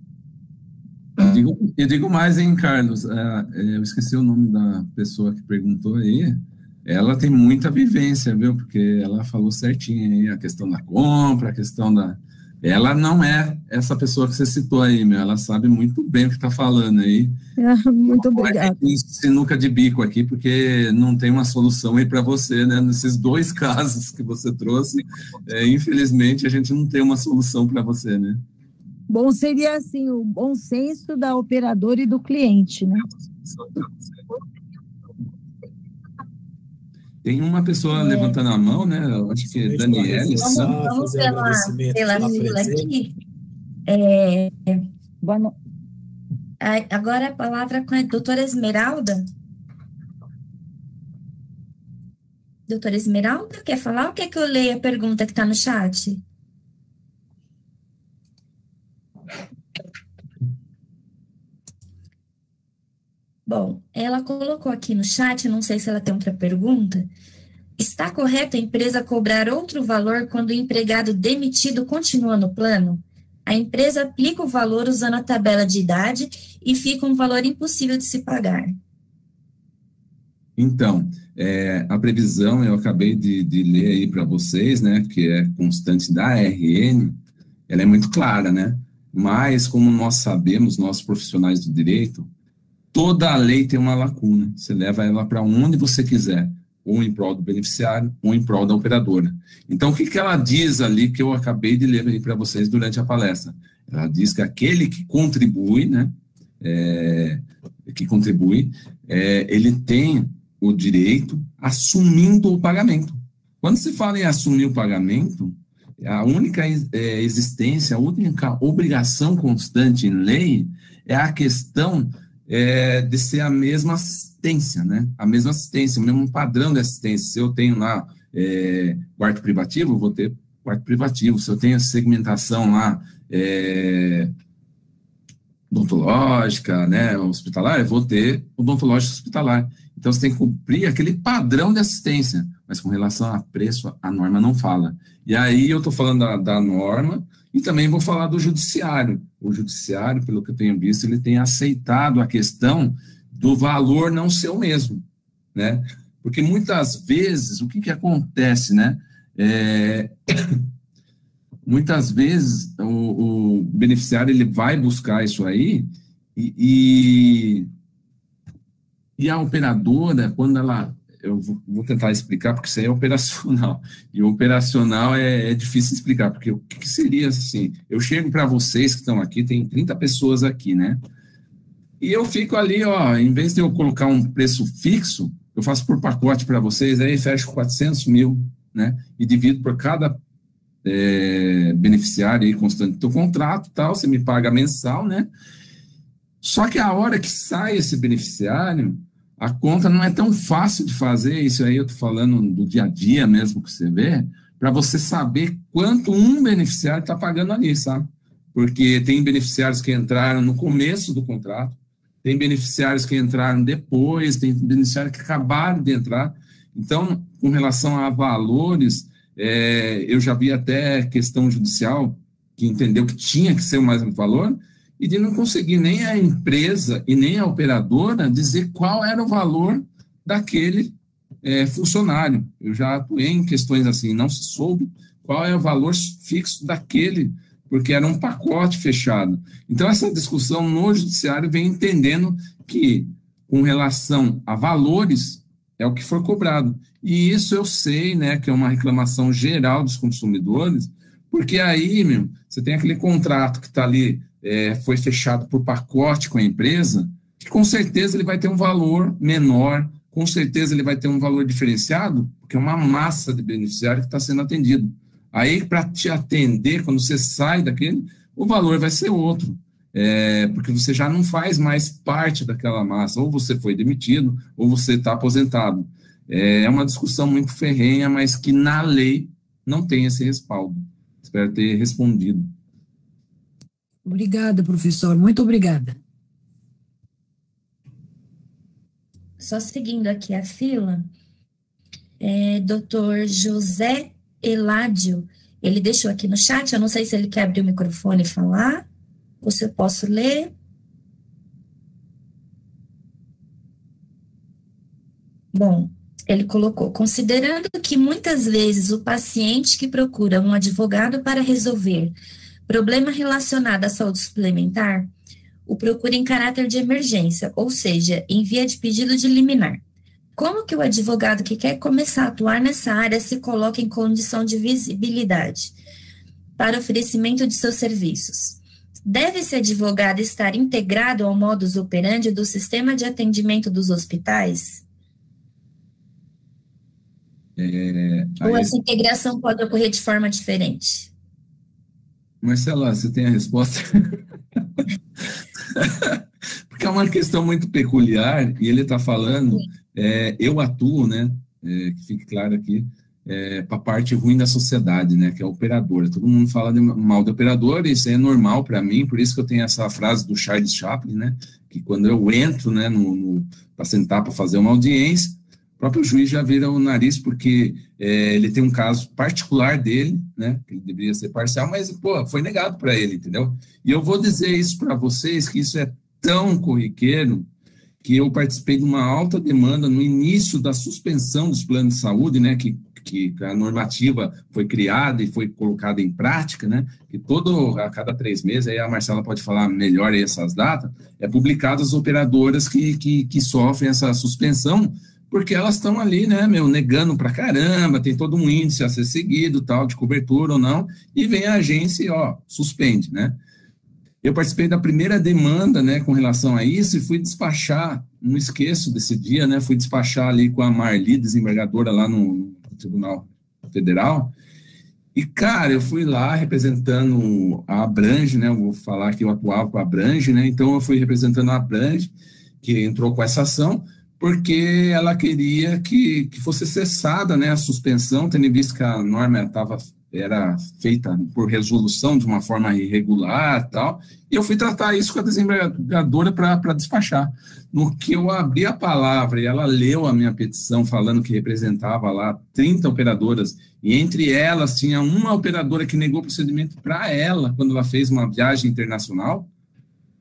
Eu digo mais, hein, Carlos? Eu esqueci o nome da pessoa que perguntou aí. Ela tem muita vivência, viu? Porque ela falou certinho aí a questão da compra, a questão da... Ela não é essa pessoa que você citou aí, meu. Ela sabe muito bem o que está falando aí. Muito obrigada. Sinuca de bico aqui, porque não tem uma solução aí para você, né? Nesses dois casos que você trouxe, infelizmente a gente não tem uma solução para você, né? Bom, seria assim, o bom senso da operadora e do cliente, né? Tem uma pessoa levantando a mão, né? Eu acho que é Daniela. Vamos pela fila aqui. Agora a palavra com a doutora Esmeralda. Doutora Esmeralda, quer falar ou quer que eu leia a pergunta que está no chat? Bom, ela colocou aqui no chat, não sei se ela tem outra pergunta. Está correto a empresa cobrar outro valor quando o empregado demitido continua no plano? A empresa aplica o valor usando a tabela de idade e fica um valor impossível de se pagar. Então, a previsão, eu acabei de ler aí para vocês, né, que é constante da RN, ela é muito clara, né? Mas, como nós sabemos, nós profissionais do direito, toda a lei tem uma lacuna. Você leva ela para onde você quiser, ou em prol do beneficiário, ou em prol da operadora. Então, o que ela diz ali, que eu acabei de ler aí para vocês durante a palestra? Ela diz que aquele que contribui, né, ele tem o direito assumindo o pagamento. Quando se fala em assumir o pagamento, a única existência, a única obrigação constante em lei é a questão de ser a mesma assistência, né? A mesma assistência, o mesmo padrão de assistência. Se eu tenho lá quarto privativo, eu vou ter quarto privativo. Se eu tenho segmentação lá odontológica, né, hospitalar, eu vou ter odontológico hospitalar. Então, você tem que cumprir aquele padrão de assistência, mas com relação a preço, a norma não fala. E aí eu estou falando da norma e também vou falar do judiciário. O judiciário, pelo que eu tenho visto, ele tem aceitado a questão do valor não ser o mesmo, né? Porque muitas vezes, o que acontece, né? Muitas vezes o beneficiário ele vai buscar isso aí e a operadora, quando ela... Eu vou tentar explicar, porque isso aí é operacional. E o operacional é difícil explicar, porque o que seria assim? Eu chego para vocês que estão aqui, tem 30 pessoas aqui, né? E eu fico ali, ó, em vez de eu colocar um preço fixo, eu faço por pacote para vocês, aí fecho 400 mil, né? E divido por cada beneficiário aí constante do contrato, tal, você me paga mensal, né? Só que a hora que sai esse beneficiário, a conta não é tão fácil de fazer, isso aí eu estou falando do dia a dia mesmo que você vê, para você saber quanto um beneficiário está pagando ali, sabe? Porque tem beneficiários que entraram no começo do contrato, tem beneficiários que entraram depois, tem beneficiários que acabaram de entrar. Então, com relação a valores, eu já vi até questão judicial que entendeu que tinha que ser o mais valor, e de não conseguir nem a empresa e nem a operadora dizer qual era o valor daquele funcionário. Eu já atuei em questões assim, não se soube qual é o valor fixo daquele, porque era um pacote fechado. Então, essa discussão no judiciário vem entendendo que, com relação a valores, é o que for cobrado. E isso eu sei, né, que é uma reclamação geral dos consumidores, porque aí, você tem aquele contrato que está ali, foi fechado por pacote com a empresa, que com certeza ele vai ter um valor menor, com certeza ele vai ter um valor diferenciado, porque é uma massa de beneficiário que está sendo atendido. Aí, para te atender, quando você sai daquele, o valor vai ser outro, porque você já não faz mais parte daquela massa, ou você foi demitido, ou você está aposentado. É uma discussão muito ferrenha, mas que na lei não tem esse respaldo. Espero ter respondido. Obrigada, professor. Muito obrigada. Só seguindo aqui a fila, Dr. José Eládio, ele deixou aqui no chat, eu não sei se ele quer abrir o microfone e falar, ou se eu posso ler. Bom, ele colocou, considerando que muitas vezes o paciente que procura um advogado para resolver problema relacionado à saúde suplementar, o procura em caráter de emergência, ou seja, em via de pedido de liminar. Como que o advogado que quer começar a atuar nessa área se coloca em condição de visibilidade para oferecimento de seus serviços? Deve esse advogado estar integrado ao modus operandi do sistema de atendimento dos hospitais? Ou essa integração pode ocorrer de forma diferente? Marcela, você tem a resposta? Porque é uma questão muito peculiar, e ele está falando, eu atuo, né, que fique claro aqui, para a parte ruim da sociedade, né, que é a operadora. Todo mundo fala mal de operadora, isso é normal para mim, por isso que eu tenho essa frase do Charles Chaplin, né, que quando eu entro, né, para sentar para fazer uma audiência, o próprio juiz já vira o nariz, porque ele tem um caso particular dele, né, que ele deveria ser parcial, mas, pô, foi negado para ele, entendeu? E eu vou dizer isso para vocês, que isso é tão corriqueiro, que eu participei de uma alta demanda no início da suspensão dos planos de saúde, né, que a normativa foi criada e foi colocada em prática, né, que a cada 3 meses, aí a Marcela pode falar melhor aí essas datas, publicadas as operadoras que sofrem essa suspensão, porque elas estão ali, né, negando pra caramba, tem todo um índice a ser seguido, tal, de cobertura ou não, e vem a agência e, suspende, né. Eu participei da primeira demanda, né, com relação a isso, e fui despachar, não esqueço desse dia, né, fui despachar ali com a Marli, desembargadora lá no Tribunal Federal, e, cara, eu fui lá representando a Abrange, né, eu vou falar que eu atuava com a Abrange, né, então eu fui representando a Abrange, que entrou com essa ação, porque ela queria que fosse cessada, né, a suspensão, tendo visto que a norma era feita por resolução de uma forma irregular e tal, e eu fui tratar isso com a desembargadora para despachar. No que eu abri a palavra e ela leu a minha petição falando que representava lá 30 operadoras, e entre elas tinha uma operadora que negou o procedimento para ela, quando ela fez uma viagem internacional,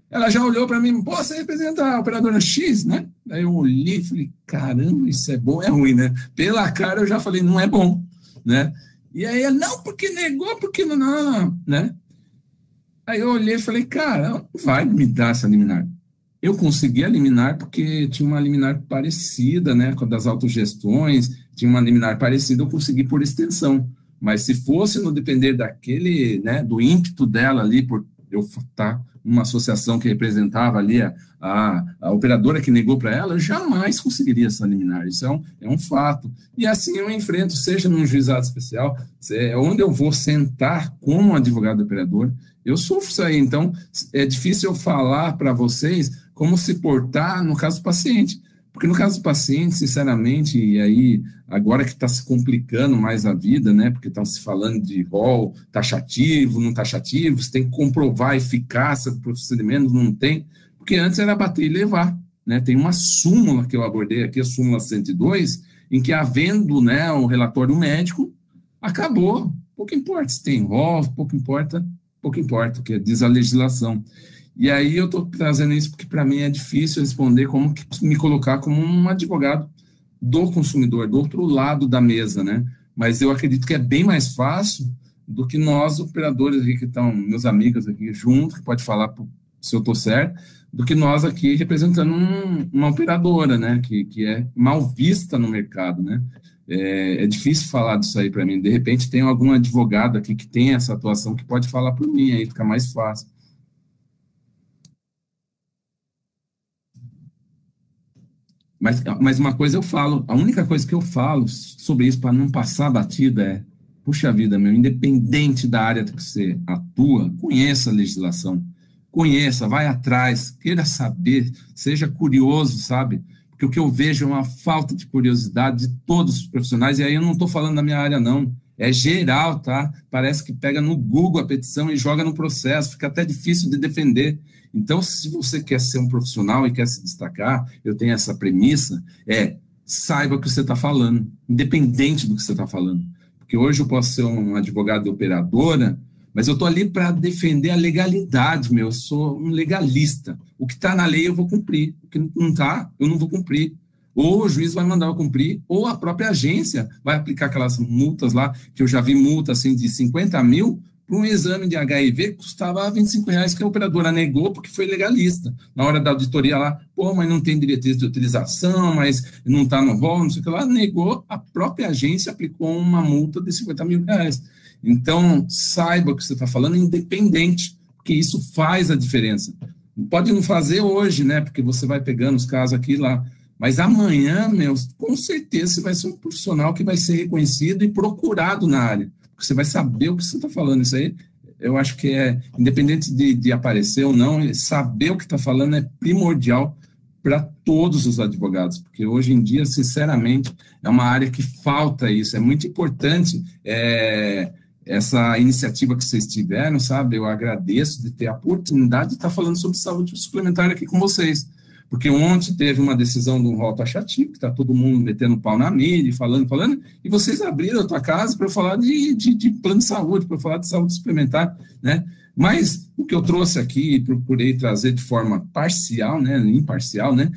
ela já olhou para mim, pô, você representa a operadora X, né? Aí eu olhei e falei, caramba, isso é bom, é ruim, né? Pela cara eu já falei, não é bom, né? E aí ela, não, porque negou, porque não, né? Aí eu olhei e falei, cara, não vai me dar essa liminar. Eu consegui a liminar porque tinha uma liminar parecida, né, com a das autogestões, tinha uma liminar parecida, eu consegui por extensão. Mas se fosse no depender daquele, né, do ímpeto dela ali, por eu estar uma associação que representava ali a operadora que negou para ela, eu jamais conseguiria essa liminar. Isso é um fato. E assim eu enfrento, seja num juizado especial, onde eu vou sentar como advogado operador, eu sofro isso aí. Então, é difícil eu falar para vocês como se portar no caso do paciente, Porque no caso do paciente, sinceramente, e aí, agora que está se complicando mais a vida, né, porque está se falando de rol taxativo, não taxativo, você tem que comprovar a eficácia do procedimento, não tem, porque antes era bater e levar, né, tem uma súmula que eu abordei aqui, a súmula 102, em que havendo, né, o relatório médico, acabou, pouco importa se tem rol, pouco importa, que diz a legislação. E aí eu estou trazendo isso porque para mim é difícil responder como que me colocar como um advogado do consumidor, do outro lado da mesa, né? Mas eu acredito que é bem mais fácil do que nós, operadores aqui que estão, meus amigos aqui junto, que pode falar se eu estou certo, do que nós aqui representando uma operadora, né? Que é mal vista no mercado, né? É difícil falar disso aí para mim. De repente tem algum advogado aqui que tem essa atuação que pode falar por mim, aí fica mais fácil. Mas uma coisa eu falo, a única coisa que eu falo sobre isso para não passar batida é, puxa vida, meu, independente da área que você atua, conheça a legislação, conheça, vai atrás, queira saber, seja curioso, sabe? Porque o que eu vejo é uma falta de curiosidade de todos os profissionais, e aí eu não estou falando da minha área, não. É geral, tá? Parece que pega no Google a petição e joga no processo, fica até difícil de defender. Então, se você quer ser um profissional e quer se destacar, eu tenho essa premissa, saiba o que você está falando, independente do que você está falando. Porque hoje eu posso ser um advogado de operadora, mas eu estou ali para defender a legalidade, meu, eu sou um legalista. O que está na lei eu vou cumprir, o que não está, eu não vou cumprir. Ou o juiz vai mandar eu cumprir, ou a própria agência vai aplicar aquelas multas lá, que eu já vi multa assim de 50 mil, para um exame de HIV que custava R$25, que a operadora negou porque foi legalista. Na hora da auditoria lá, mas não tem diretriz de utilização, mas não está no rol, não sei o que lá, negou, a própria agência aplicou uma multa de R$50 mil. Então, saiba o que você está falando, independente, porque isso faz a diferença. Pode não fazer hoje, né, porque você vai pegando os casos aqui e lá, mas amanhã, meu, com certeza você vai ser um profissional que vai ser reconhecido e procurado na área. Você vai saber o que você está falando. Isso aí, eu acho que independente de aparecer ou não, saber o que está falando é primordial para todos os advogados, porque hoje em dia, sinceramente, é uma área que falta isso. É muito importante essa iniciativa que vocês tiveram, sabe? Eu agradeço de ter a oportunidade de estar falando sobre saúde suplementar aqui com vocês. Porque ontem teve uma decisão de um rol taxativo, que está todo mundo metendo pau na mídia, falando, e vocês abriram a tua casa para eu falar de plano de saúde, para eu falar de saúde suplementar, né? Mas o que eu trouxe aqui, e procurei trazer de forma parcial, né, imparcial, né,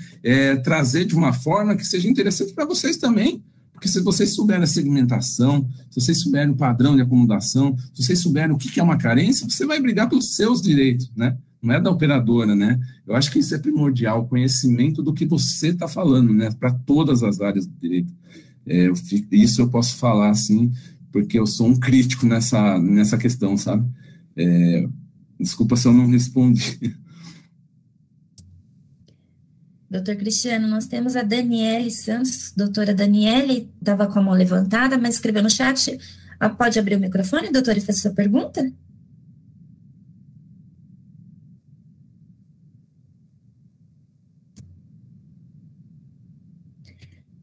trazer de uma forma que seja interessante para vocês também, porque se vocês souberem a segmentação, se vocês souberem o padrão de acomodação, se vocês souberem o que é uma carência, você vai brigar pelos seus direitos, né? Não é da operadora, né? Eu acho que isso é primordial, o conhecimento do que você está falando, né? Para todas as áreas do direito. Isso eu posso falar, assim, porque eu sou um crítico nessa questão, sabe? Desculpa se eu não respondi. Doutor Cristiano, nós temos a Daniele Santos. Doutora Daniele estava com a mão levantada, mas escreveu no chat. Pode abrir o microfone, doutora, e fazer sua pergunta?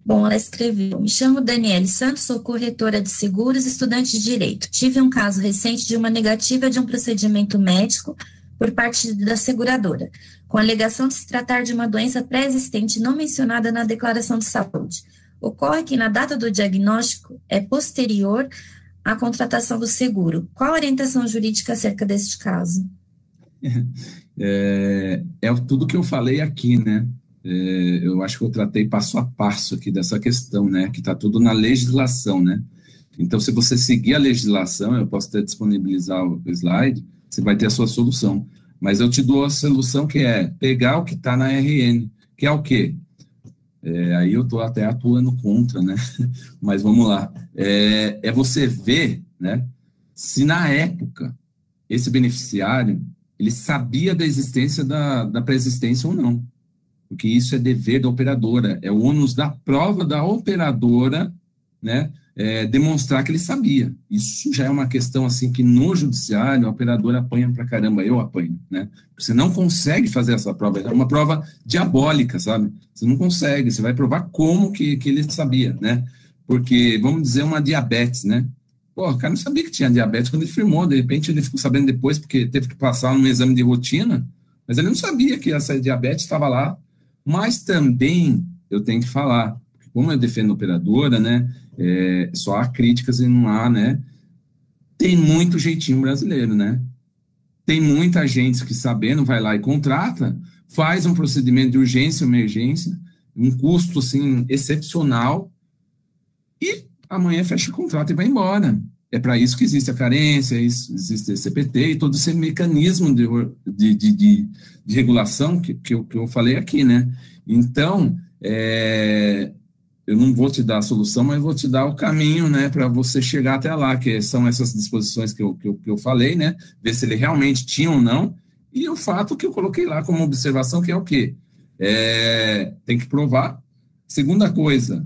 Bom, ela escreveu: me chamo Daniele Santos, sou corretora de seguros, estudante de direito. Tive um caso recente de uma negativa de um procedimento médico por parte da seguradora, com a alegação de se tratar de uma doença pré-existente não mencionada na declaração de saúde. Ocorre que na data do diagnóstico é posterior à contratação do seguro. Qual a orientação jurídica acerca deste caso? Tudo que eu falei aqui, né? Eu acho que eu tratei passo a passo aqui dessa questão, né, que está tudo na legislação, né, então se você seguir a legislação, eu posso até disponibilizar o slide, você vai ter a sua solução, mas eu te dou a solução que é pegar o que está na RN, que é o quê? Aí eu estou até atuando contra, né, mas vamos lá, você ver, né, se na época esse beneficiário, ele sabia da existência da pré-existência ou não, porque isso é dever da operadora, é o ônus da prova da operadora, né, demonstrar que ele sabia. Isso já é uma questão assim que no judiciário o operador apanha pra caramba, eu apanho, né? Você não consegue fazer essa prova, é uma prova diabólica, sabe? Você não consegue, você vai provar como que ele sabia, né? Porque, vamos dizer, uma diabetes, né? Pô, o cara não sabia que tinha diabetes quando ele firmou, de repente ele ficou sabendo depois porque teve que passar num exame de rotina, mas ele não sabia que essa diabetes estava lá. Mas também, eu tenho que falar, como eu defendo a operadora, né? Só há críticas e não há, né? Tem muito jeitinho brasileiro, né? Tem muita gente que, sabendo, vai lá e contrata, faz um procedimento de urgência, emergência, um custo, assim, excepcional, e amanhã fecha o contrato e vai embora. É para isso que existe a carência, existe a CPT e todo esse mecanismo de regulação que eu falei aqui, né? Então, eu não vou te dar a solução, mas vou te dar o caminho, né, para você chegar até lá, que são essas disposições que eu falei, né, ver se ele realmente tinha ou não, e o fato que eu coloquei lá como observação, que é o quê? Tem que provar. Segunda coisa,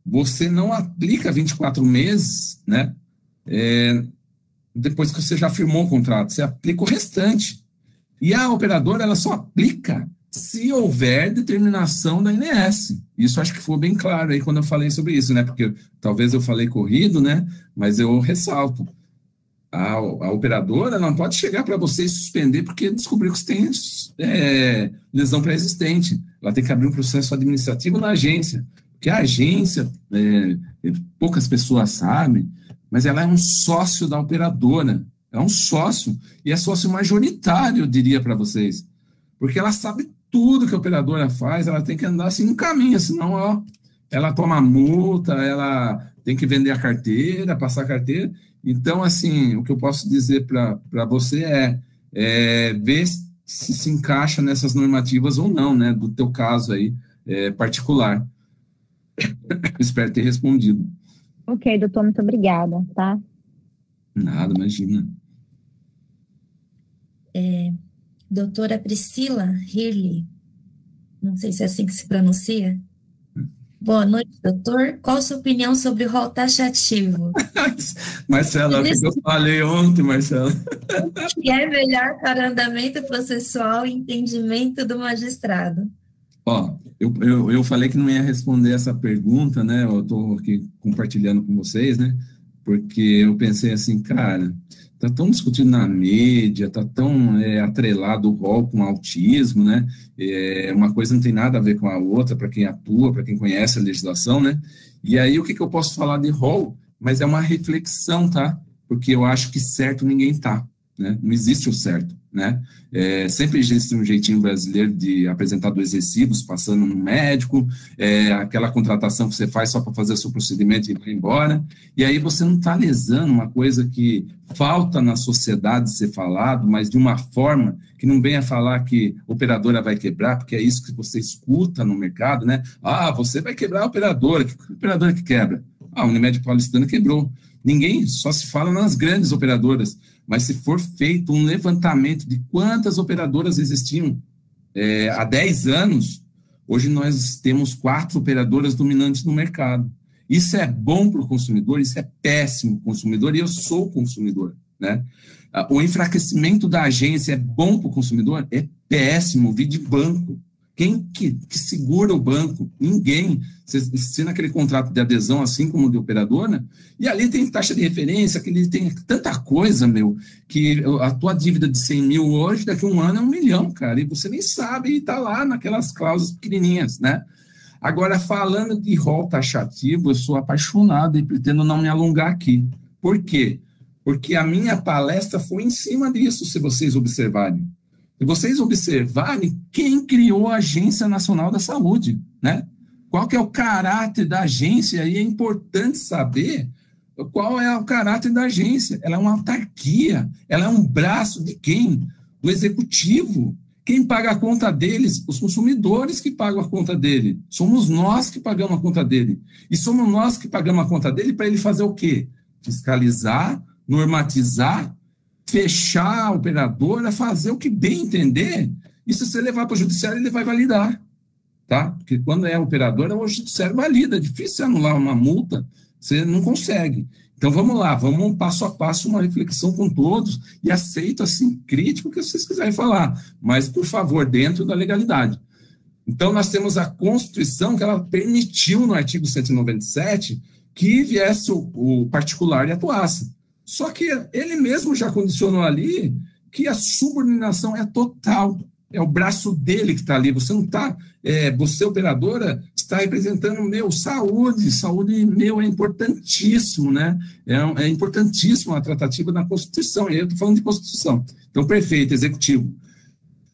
você não aplica 24 meses, né, depois que você já firmou o contrato, você aplica o restante. E a operadora, ela só aplica se houver determinação da ANS. Isso acho que ficou bem claro aí quando eu falei sobre isso, né? Porque talvez eu falei corrido, né? Mas eu ressalto. A operadora não pode chegar para você e suspender porque descobriu que você tem lesão pré-existente. Ela tem que abrir um processo administrativo na agência. Porque a agência, poucas pessoas sabem, mas ela é um sócio da operadora. É um sócio. E é sócio majoritário, eu diria para vocês. Porque ela sabe tudo que a operadora faz, ela tem que andar assim no caminho, senão, ó, ela toma multa, ela tem que vender a carteira, passar a carteira. Então, assim, o que eu posso dizer para você é ver se encaixa nessas normativas ou não, né, do teu caso aí particular. Espero ter respondido. Ok, doutor, muito obrigada, tá? Nada, imagina. Doutora Priscila Hirley, não sei se é assim que se pronuncia. Boa noite, doutor. Qual a sua opinião sobre o rol taxativo? Marcela, o que eu falei ontem, Marcela? O que é melhor para andamento processual e entendimento do magistrado? Ó, eu falei que não ia responder essa pergunta, né? Eu estou aqui compartilhando com vocês, né? Porque eu pensei assim, cara, tá tão discutido na mídia, tá tão atrelado o rol com o autismo, né? Uma coisa não tem nada a ver com a outra, para quem atua, para quem conhece a legislação, né? E aí, o que eu posso falar de rol? Mas é uma reflexão, tá? Porque eu acho que certo ninguém tá, né? Não existe o certo, né? Sempre existe um jeitinho brasileiro de apresentar dois recibos, passando no médico, aquela contratação que você faz só para fazer o seu procedimento e ir embora, e aí você não está lesando uma coisa que falta na sociedade ser falado, mas de uma forma que não venha falar que a operadora vai quebrar, porque é isso que você escuta no mercado, né? Ah, você vai quebrar a operadora. Que operadora que quebra? Ah, a Unimed Paulistana quebrou. Ninguém, só se fala nas grandes operadoras, mas se for feito um levantamento de quantas operadoras existiam há 10 anos, hoje nós temos 4 operadoras dominantes no mercado. Isso é bom para o consumidor, isso é péssimo para o consumidor, e eu sou consumidor, né? O enfraquecimento da agência é bom para o consumidor? É péssimo, vi de banco. Quem que segura o banco? Ninguém. Você assina aquele contrato de adesão, assim como o de operadora, e ali tem taxa de referência, que ele tem tanta coisa, que a tua dívida de 100 mil hoje, daqui a um ano é 1 milhão, cara, e você nem sabe, e está lá naquelas cláusulas pequenininhas, né? Agora, falando de rol taxativo, eu sou apaixonado e pretendo não me alongar aqui. Por quê? Porque a minha palestra foi em cima disso, se vocês observarem. Se vocês observarem, quem criou a Agência Nacional da Saúde, né? Qual que é o caráter da agência? E é importante saber qual é o caráter da agência. Ela é uma autarquia, ela é um braço de quem? Do executivo. Quem paga a conta deles? Os consumidores que pagam a conta dele. Somos nós que pagamos a conta dele. E somos nós que pagamos a conta dele para ele fazer o quê? Fiscalizar, normatizar, fechar a operadora, fazer o que bem entender, e se você levar para o judiciário, ele vai validar, tá? Porque quando é operadora, o judiciário valida, é difícil anular uma multa Você não consegue. Então, vamos lá, vamos passo a passo, uma reflexão com todos, e aceito, assim, crítico que vocês quiserem falar, mas, por favor, dentro da legalidade. Então, nós temos a Constituição, que ela permitiu, no artigo 197, que viesse o particular e atuasse. Só que ele mesmo já condicionou ali que a subordinação é total, é o braço dele que está ali, você não está, você, operadora, está representando saúde meu é importantíssimo, né? É importantíssimo a tratativa da Constituição, e eu estou falando de Constituição. Então, prefeito, executivo.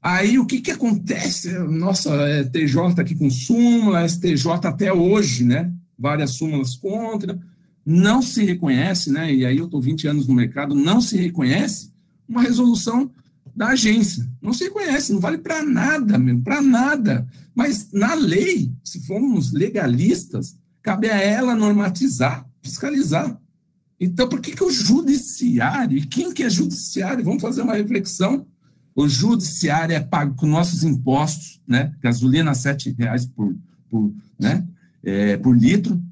Aí, o que acontece? Nossa, TJ aqui com súmula, STJ até hoje, né? Várias súmulas contra, não se reconhece, né? E aí eu estou 20 anos no mercado, não se reconhece uma resolução da agência. Não se reconhece, não vale para nada mesmo, para nada. Mas na lei, se formos legalistas, cabe a ela normatizar, fiscalizar. Então, por que o judiciário, e quem que é judiciário? Vamos fazer uma reflexão. O judiciário é pago com nossos impostos, né? Gasolina a R$7 por litro.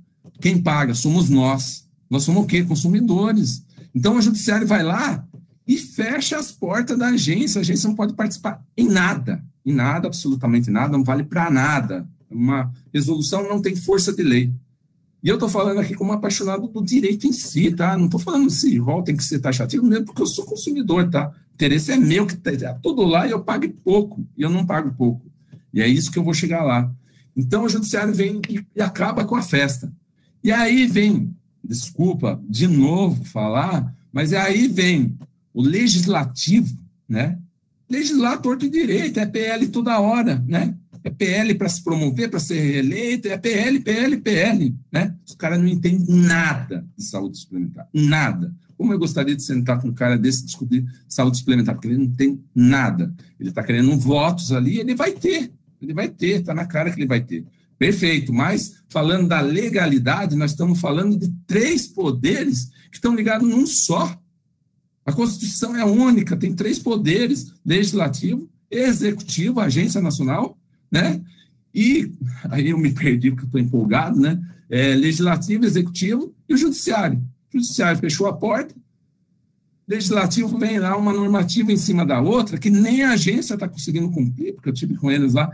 Quem paga? Somos nós. Nós somos o quê? Consumidores. Então, o judiciário vai lá e fecha as portas da agência. A agência não pode participar em nada, absolutamente nada, não vale para nada. Uma resolução não tem força de lei. E eu estou falando aqui como apaixonado do direito em si, tá? Não estou falando se rol tem que ser taxativo, mesmo porque eu sou consumidor, tá? O interesse é meu, que está tudo lá e eu pago pouco, e eu não pago pouco. E é isso que eu vou chegar lá. Então, o judiciário vem e acaba com a festa. E aí vem, desculpa de novo falar, mas aí vem o legislativo, né? Legislar torto e direito, é PL toda hora, né? É PL para se promover, para ser reeleito, é PL, né? Os caras não entendem nada de saúde suplementar, nada. Como eu gostaria de sentar com um cara desse e discutir saúde suplementar, porque ele não tem nada. Ele está querendo votos ali, ele vai ter, está na cara que ele vai ter. Perfeito, mas falando da legalidade, nós estamos falando de 3 poderes que estão ligados num só. A Constituição é única, tem 3 poderes, legislativo, executivo, agência nacional, né? E aí eu me perdi porque eu estou empolgado, né? Legislativo, executivo e o judiciário. O judiciário fechou a porta, legislativo vem lá uma normativa em cima da outra, que nem a agência está conseguindo cumprir, porque eu estive com eles lá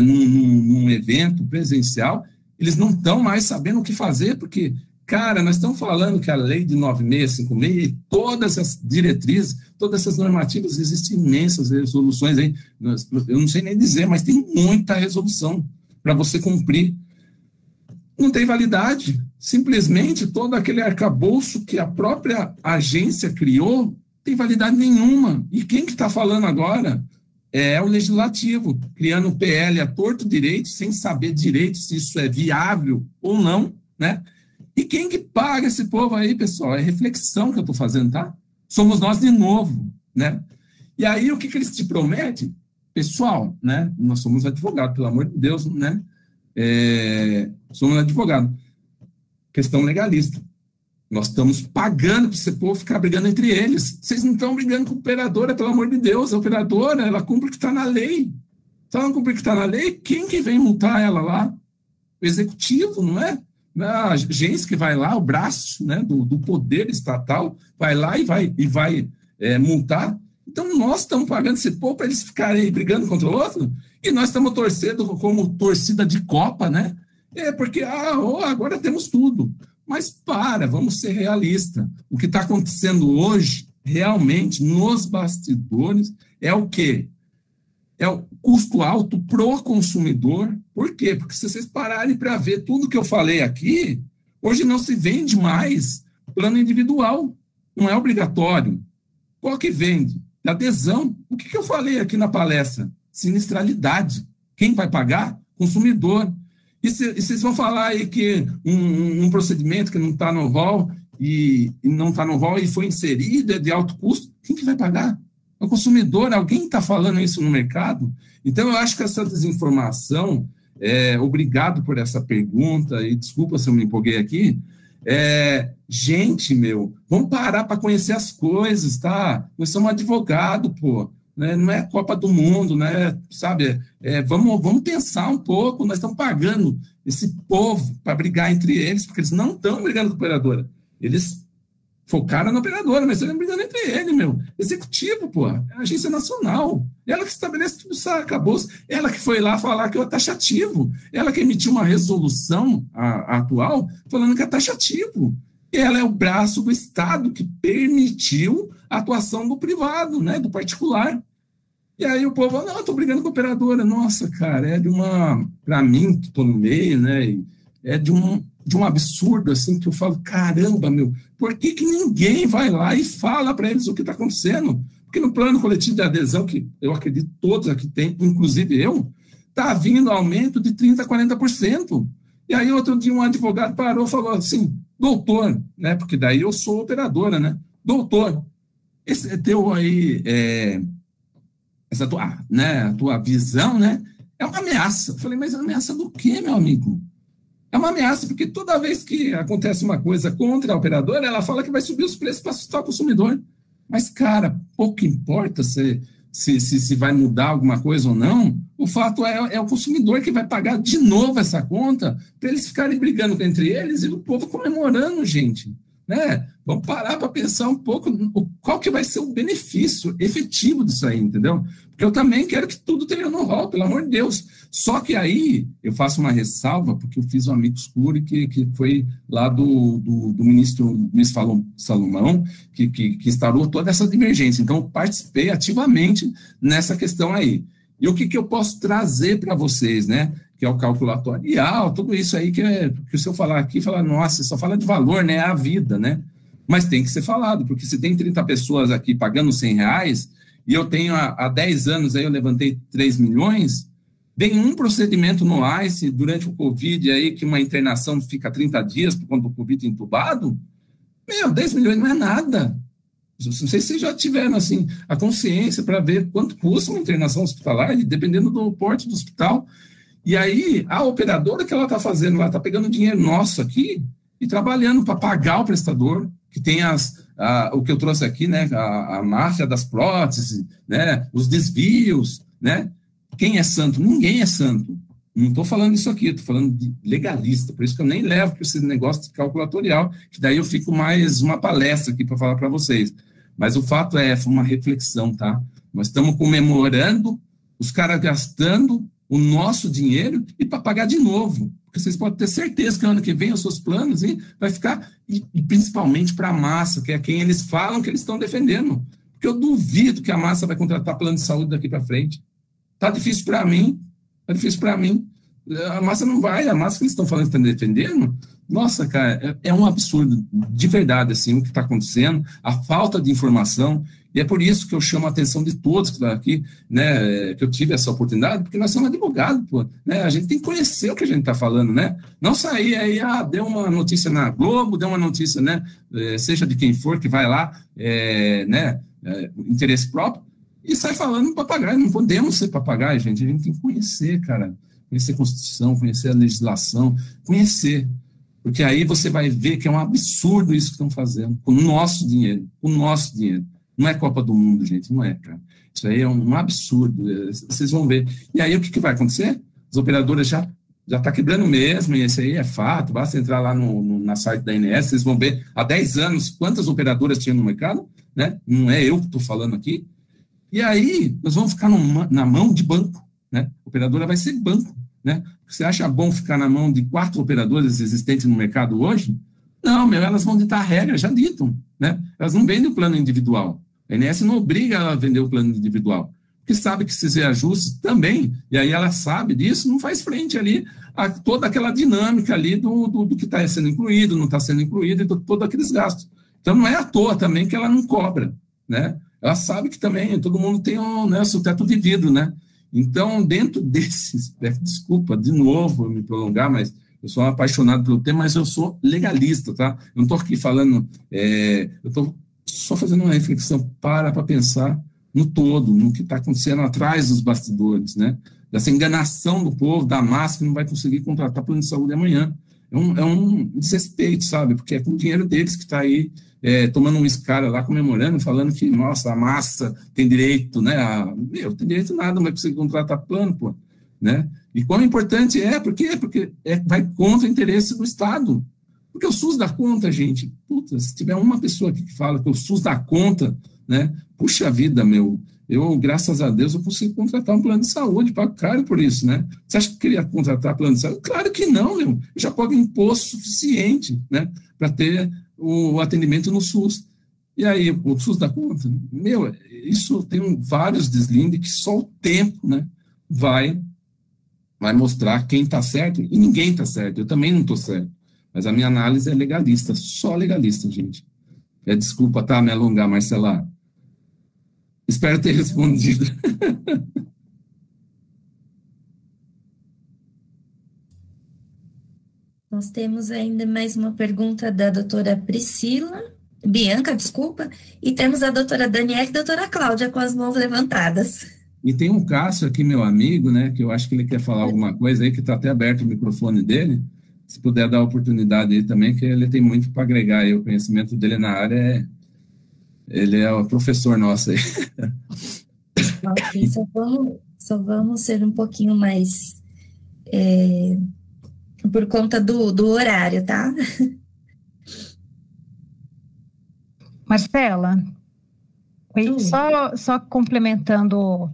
num evento presencial, eles não estão mais sabendo o que fazer, porque, cara, nós estamos falando que a lei de 9656 e todas as diretrizes, todas essas normativas, existem imensas resoluções aí, eu não sei nem dizer, mas tem muita resolução para você cumprir. Não tem validade. Simplesmente todo aquele arcabouço que a própria agência criou tem validade nenhuma. E quem que está falando agora é o legislativo, criando o PL a torto direito, sem saber direito se isso é viável ou não, né? E quem que paga esse povo aí, pessoal? É reflexão que eu estou fazendo, tá? Somos nós de novo, né? E aí o que eles te prometem? Pessoal, né? Nós somos advogados, pelo amor de Deus, né? Somos advogados. Questão legalista. Nós estamos pagando para esse povo ficar brigando entre eles. Vocês não estão brigando com a operadora, pelo amor de Deus. A operadora, ela cumpre o que está na lei. Se ela não cumprir o que está na lei, quem que vem multar ela lá? O executivo, não é? A agência que vai lá, o braço, né, do poder estatal, vai lá e vai multar. Então, nós estamos pagando esse povo para eles ficarem aí brigando contra o outro, e nós estamos torcendo como torcida de Copa, né? Porque agora temos tudo. Mas vamos ser realistas. O que está acontecendo hoje, realmente, nos bastidores, é o quê? É o custo alto pro consumidor. Por quê? Porque se vocês pararem para ver tudo que eu falei aqui, hoje não se vende mais plano individual. Não é obrigatório. Qual que vende? Adesão. O que eu falei aqui na palestra? Sinistralidade. Quem vai pagar? Consumidor. E vocês vão falar aí que um procedimento que não está no rol e não está no rol e foi inserido, é de alto custo, quem que vai pagar? O consumidor. Alguém está falando isso no mercado? Então, eu acho que essa desinformação, obrigado por essa pergunta, e desculpa se eu me empolguei aqui, gente, vamos parar para conhecer as coisas, tá? Nós somos advogados, pô. Né? Não é Copa do Mundo, né? Sabe? Vamos pensar um pouco, nós estamos pagando esse povo para brigar entre eles, porque eles não estão brigando com a operadora. Eles focaram na operadora, mas estão brigando entre eles, meu. Executivo, pô, é a agência nacional. Ela que estabelece tudo isso, acabou. Ela que foi lá falar que é taxativo. Ela que emitiu uma resolução a atual falando que é taxativo. E ela é o braço do Estado que permitiu a atuação do privado, né, do particular. E aí o povo fala, não, estou brigando com a operadora. Nossa, cara, é de uma... Para mim, que estou no meio, né, é de um absurdo, assim, que eu falo, caramba, meu, por que ninguém vai lá e fala para eles o que está acontecendo? Porque no plano coletivo de adesão, que eu acredito todos aqui têm, inclusive eu, está vindo aumento de 30% a 40%. E aí outro dia um advogado parou e falou assim, doutor, né, porque daí eu sou operadora, né, doutor, esse teu aí, essa tua visão, né, é uma ameaça. Eu falei, mas ameaça do quê, meu amigo? É uma ameaça porque toda vez que acontece uma coisa contra a operadora, ela fala que vai subir os preços para assustar o consumidor. Mas, cara, pouco importa se vai mudar alguma coisa ou não, o fato é o consumidor que vai pagar de novo essa conta para eles ficarem brigando entre eles e o povo comemorando, gente. Né? Vamos parar para pensar um pouco qual que vai ser o benefício efetivo disso aí, entendeu? Porque eu também quero que tudo tenha no rol, pelo amor de Deus. Só que aí eu faço uma ressalva, porque eu fiz um amigo escuro que foi lá do ministro Salomão, que instaurou toda essa divergência. Então, eu participei ativamente nessa questão aí. E o que eu posso trazer para vocês, né? Que é o cálculo atuarial, tudo isso aí que se eu falar aqui, falar, nossa, só fala de valor, né? É a vida, né? Mas tem que ser falado, porque se tem 30 pessoas aqui pagando R$100, e eu tenho há 10 anos aí, eu levantei 3 milhões, vem um procedimento no ICE durante o Covid aí, que uma internação fica 30 dias por conta do Covid entubado, 10 milhões não é nada. Não sei se vocês já tiveram, assim, a consciência para ver quanto custa uma internação hospitalar, dependendo do porte do hospital. E aí, a operadora que ela está fazendo, ela está pegando dinheiro nosso aqui e trabalhando para pagar o prestador, que tem o que eu trouxe aqui, né, a máfia das próteses, né, os desvios, né? Quem é santo? Ninguém é santo. Não estou falando isso aqui, estou falando de legalista, por isso que eu nem levo para esse negócio de calculatorial, que daí eu fico mais uma palestra aqui para falar para vocês. Mas o fato foi uma reflexão, tá? Nós estamos comemorando os caras gastando o nosso dinheiro e para pagar de novo. Porque vocês podem ter certeza que ano que vem os seus planos vai ficar, e principalmente para a massa, que é quem eles falam que eles estão defendendo. Porque eu duvido que a massa vai contratar plano de saúde daqui para frente. Está difícil para mim. Está difícil para mim. A massa não vai, a massa que eles estão falando que estão defendendo, nossa, cara, é um absurdo, de verdade, assim, o que está acontecendo, a falta de informação, e é por isso que eu chamo a atenção de todos que estão aqui, né, que eu tive essa oportunidade, porque nós somos advogados, pô, né, a gente tem que conhecer o que a gente está falando, né, não sair aí, deu uma notícia na Globo, deu uma notícia, né, seja de quem for, que vai lá, né, interesse próprio, e sai falando papagaio. Não podemos ser papagaio, gente. A gente tem que conhecer, cara. Conhecer a Constituição, conhecer a legislação, conhecer. Porque aí você vai ver que é um absurdo isso que estão fazendo, com o nosso dinheiro, com o nosso dinheiro. Não é Copa do Mundo, gente, não é, cara. Isso aí é um absurdo, vocês vão ver. E aí o que vai acontecer? As operadoras já está quebrando mesmo, e esse aí é fato, basta entrar lá na site da ANS, vocês vão ver há 10 anos quantas operadoras tinham no mercado, né? Não é eu que estou falando aqui. E aí, nós vamos ficar na mão de banco, né? A operadora vai ser banco, né? Você acha bom ficar na mão de 4 operadoras existentes no mercado hoje? Não, elas vão ditar a regra, já ditam, né? Elas não vendem o plano individual. A ANS não obriga ela a vender o plano individual, porque sabe que se fizer ajustes também, e aí ela sabe disso, não faz frente ali a toda aquela dinâmica ali do que está sendo incluído, não está sendo incluído, e todos aqueles gastos. Então, não é à toa também que ela não cobra, né? Ela sabe que também todo mundo tem o seu teto de vidro, né? Então, dentro desse, desculpa, de novo me prolongar, mas eu sou apaixonado pelo tema, mas eu sou legalista, tá? Eu não estou aqui falando, eu estou só fazendo uma reflexão para pensar no todo, no que está acontecendo atrás dos bastidores, né? Dessa enganação do povo, da massa que não vai conseguir contratar plano de saúde amanhã. É um desrespeito, sabe? Porque é com o dinheiro deles que está aí, tomando um escara lá, comemorando, falando que, nossa, a massa tem direito, né? Tem direito nada, não vai conseguir contratar plano, pô. né? E quão importante é, por quê? Porque vai contra o interesse do Estado. Porque o SUS dá conta, gente. Puta, se tiver uma pessoa aqui que fala que o SUS dá conta, né? Puxa vida, eu, graças a Deus, eu consigo contratar um plano de saúde, pago caro por isso, né? Você acha que eu queria contratar plano de saúde? Claro que não, eu já pago imposto suficiente, né? Para ter o atendimento no SUS. E aí, o SUS dá conta? Isso tem vários deslindes que só o tempo, né? Vai mostrar quem está certo, e ninguém está certo, eu também não estou certo. Mas a minha análise é legalista, só legalista, gente. Desculpa, tá, me alongar, Marcela. Espero ter respondido. Nós temos ainda mais uma pergunta da doutora Bianca, desculpa, e temos a doutora Daniela e a doutora Cláudia com as mãos levantadas. E tem um Cássio aqui, meu amigo, né, que eu acho que ele quer falar alguma coisa aí, que está até aberto o microfone dele. Se puder dar a oportunidade aí também, que ele tem muito para agregar aí, o conhecimento dele na área, ele é o professor nosso aí. Ok, só vamos ser um pouquinho mais por conta do horário, tá? Marcela, só complementando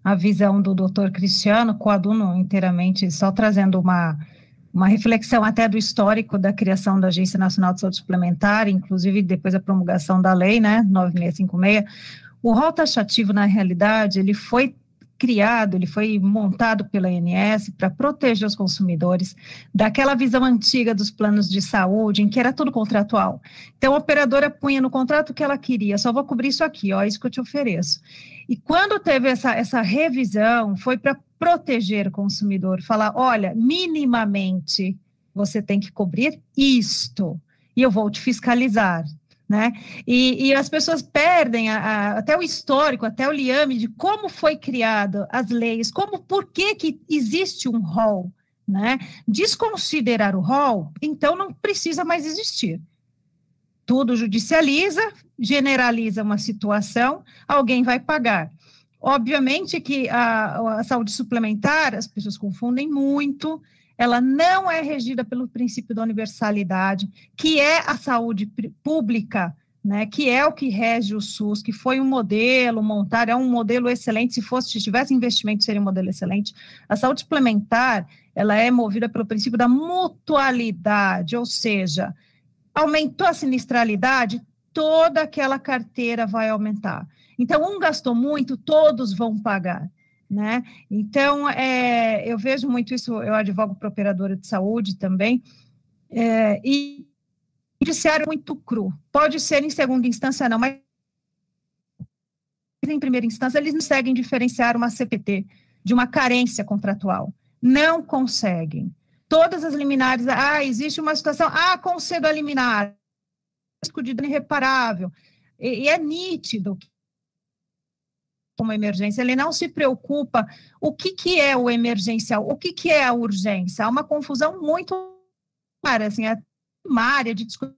a visão do doutor Cristiano, coaduno inteiramente, só trazendo uma reflexão até do histórico da criação da Agência Nacional de Saúde Suplementar, inclusive depois da promulgação da lei, né, 9656, o rol taxativo, na realidade, ele foi criado, ele foi montado pela ANS para proteger os consumidores daquela visão antiga dos planos de saúde, em que era tudo contratual. Então, a operadora punha no contrato o que ela queria, só vou cobrir isso aqui, ó, isso que eu te ofereço. E quando teve essa revisão, foi para proteger o consumidor, falar, olha, minimamente você tem que cobrir isto, e eu vou te fiscalizar, né? E as pessoas perdem até o histórico, até o liame de como foi criado as leis, por que existe um rol, né? Desconsiderar o rol, então não precisa mais existir. Tudo judicializa, generaliza uma situação, alguém vai pagar. Obviamente que a saúde suplementar, as pessoas confundem muito, ela não é regida pelo princípio da universalidade, que é a saúde pública, né, que é o que rege o SUS, que foi um modelo montado, é um modelo excelente, se tivesse investimento seria um modelo excelente. A saúde suplementar, ela é movida pelo princípio da mutualidade, ou seja, aumentou a sinistralidade, toda aquela carteira vai aumentar. Então, um gastou muito, todos vão pagar, né? Então, eu vejo muito isso, eu advogo para operadora de saúde também, e o judiciário é muito cru. Pode ser em segunda instância, não, mas em primeira instância, eles não conseguem diferenciar uma CPT de uma carência contratual. Não conseguem. Todas as liminares, existe uma situação, concedo a liminar, risco de dano irreparável, e é nítido que uma emergência, ele não se preocupa o que é o emergencial, o que é a urgência. Há uma confusão muito clara, assim, a primária de discussão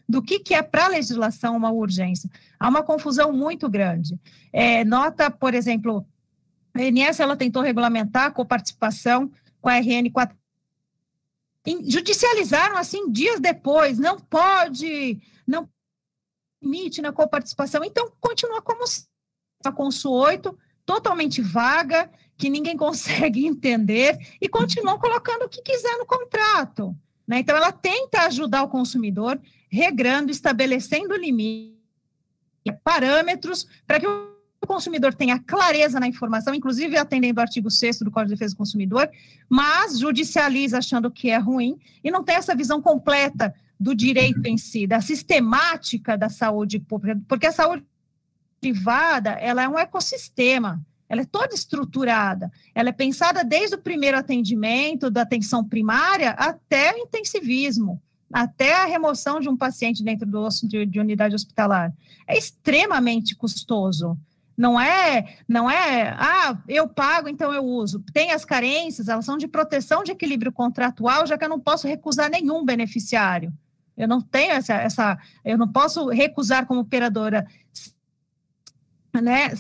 do que é para a legislação uma urgência. Há uma confusão muito grande. Nota, por exemplo, a ANS, ela tentou regulamentar a coparticipação com a RN 4. Judicializaram, assim, dias depois, não limite na coparticipação, então continua como a Consul 8, totalmente vaga, que ninguém consegue entender, e continuam colocando o que quiser no contrato, né? Então, ela tenta ajudar o consumidor, regrando, estabelecendo limite, parâmetros, para que o consumidor tenha clareza na informação, inclusive atendendo o artigo 6º do Código de Defesa do Consumidor, mas judicializa achando que é ruim, e não tem essa visão completa do direito em si, da sistemática da saúde pública, porque a saúde privada, ela é um ecossistema, ela é toda estruturada, ela é pensada desde o primeiro atendimento, da atenção primária, até o intensivismo, até a remoção de um paciente dentro do de unidade hospitalar. É extremamente custoso. Não é, eu pago, então eu uso. Tem as carências, elas são de proteção de equilíbrio contratual, já que eu não posso recusar nenhum beneficiário. Eu não tenho eu não posso recusar como operadora né?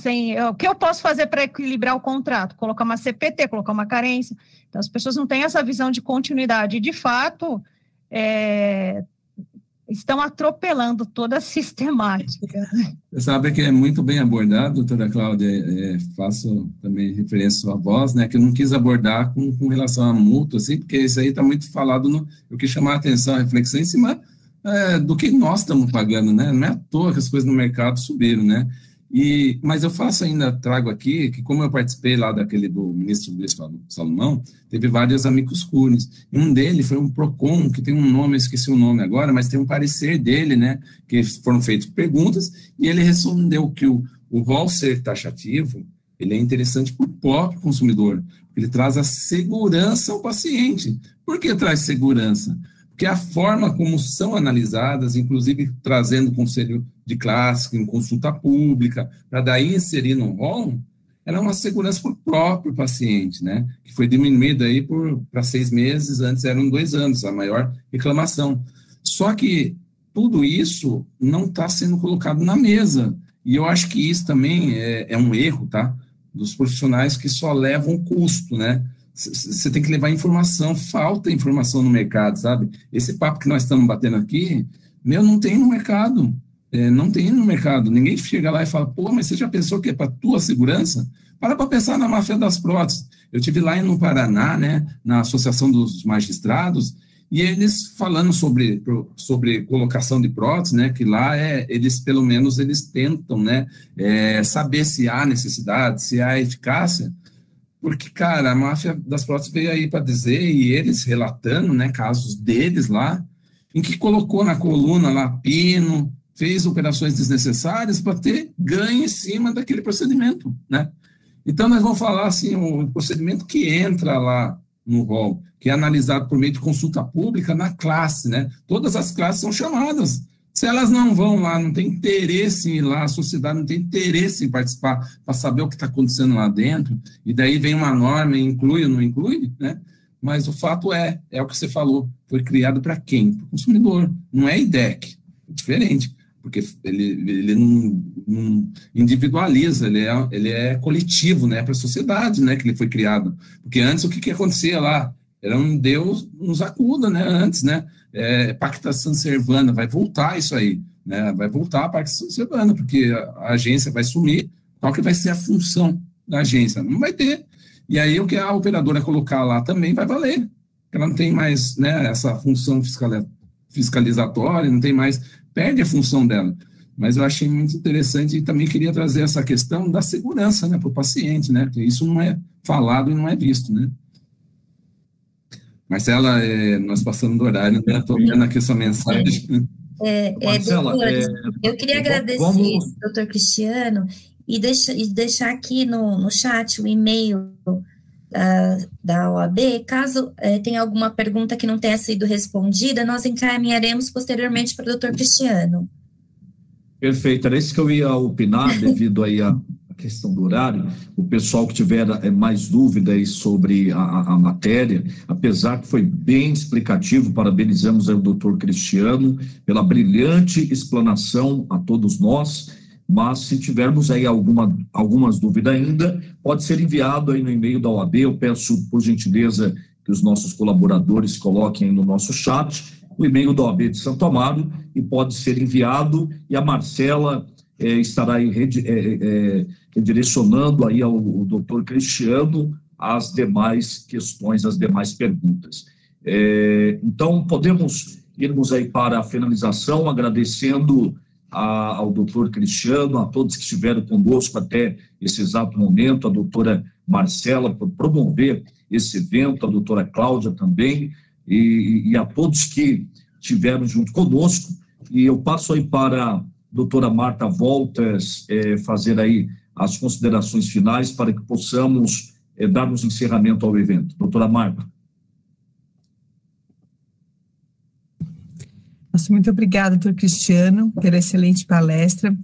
O que eu posso fazer para equilibrar o contrato? Colocar uma CPT, colocar uma carência. Então, as pessoas não têm essa visão de continuidade. E, de fato, estão atropelando toda a sistemática. Você sabe que é muito bem abordado, doutora Cláudia, faço também referência à sua voz, né, que eu não quis abordar com relação à multa, assim, porque isso aí está muito falado, eu quis chamar a atenção, a reflexão em cima do que nós estamos pagando, né, não é à toa que as coisas no mercado subiram, né, mas eu trago aqui, que como eu participei lá daquele do ministro Luiz Salomão, teve vários amicus curiae, e um deles foi um PROCON, que tem um nome, eu esqueci o nome agora, mas tem um parecer dele, né, que foram feitas perguntas, e ele respondeu que o rol ser taxativo, ele é interessante para o próprio consumidor, porque ele traz a segurança ao paciente. Por que traz segurança? Porque a forma como são analisadas, inclusive trazendo conselho de classe, em consulta pública, para daí inserir no rol, ela é uma segurança para o próprio paciente, né? Que foi diminuída aí para 6 meses, antes eram 2 anos, a maior reclamação. Só que tudo isso não está sendo colocado na mesa, e eu acho que isso também é um erro, tá? Dos profissionais que só levam custo, né? Você tem que levar informação, falta informação no mercado, sabe? Esse papo que nós estamos batendo aqui, não tem no mercado, não tem no mercado. Ninguém chega lá e fala, pô, mas você já pensou que é para tua segurança? Para pensar na máfia das próteses. Eu estive lá no Paraná, né, na Associação dos Magistrados, e eles falando sobre colocação de próteses, né, que lá eles, pelo menos, eles tentam, né, saber se há necessidade, se há eficácia. Porque, cara, a máfia das próteses veio aí para dizer, e eles relatando, né, casos deles lá, em que colocou na coluna lá pino, fez operações desnecessárias para ter ganho em cima daquele procedimento, né? Então, nós vamos falar, assim, o procedimento que entra lá no rol, que é analisado por meio de consulta pública na classe, né? Todas as classes são chamadas. Se elas não vão lá, não tem interesse em ir lá, a sociedade não tem interesse em participar para saber o que está acontecendo lá dentro, e daí vem uma norma, inclui ou não inclui, né? Mas o fato é o que você falou, foi criado para quem? Para o consumidor, não é IDEC, é diferente, porque ele não individualiza, ele é coletivo, né, para a sociedade, né, que ele foi criado, porque antes o que acontecia lá? Era um Deus nos acuda, né, antes, né, pactação servana, vai voltar isso aí, né, vai voltar a pactação servana, porque a agência vai sumir, qual que vai ser a função da agência? Não vai ter. E aí o que a operadora colocar lá também vai valer, porque ela não tem mais, né, essa função fiscalizatória, não tem mais, perde a função dela. Mas eu achei muito interessante e também queria trazer essa questão da segurança, né, para o paciente, né, porque isso não é falado e não é visto, né. Marcela, nós passamos do horário, né? Estou vendo aqui sua mensagem. Marcela, eu queria agradecer, doutor Cristiano, e deixar aqui no chat o e-mail da OAB. Caso tenha alguma pergunta que não tenha sido respondida, nós encaminharemos posteriormente para o doutor Cristiano. Perfeito, era isso que eu ia opinar, devido aí a questão do horário. O pessoal que tiver mais dúvida aí sobre a matéria, apesar que foi bem explicativo, parabenizamos aí o doutor Cristiano pela brilhante explanação a todos nós, mas se tivermos aí algumas dúvidas ainda, pode ser enviado aí no e-mail da OAB. Eu peço, por gentileza, que os nossos colaboradores coloquem no nosso chat o e-mail da OAB de Santo Amaro, e pode ser enviado, e a Marcela estará aí redirecionando aí ao doutor Cristiano as demais questões, as demais perguntas. Então, podemos irmos aí para a finalização, agradecendo ao doutor Cristiano, a todos que estiveram conosco até esse exato momento, a doutora Marcela por promover esse evento, a doutora Cláudia também, e a todos que estiveram junto conosco. E eu passo aí para a doutora Marta Wolters fazer aí as considerações finais para que possamos darmos encerramento ao evento. Doutora Marta. Muito obrigada, doutor Cristiano, pela excelente palestra.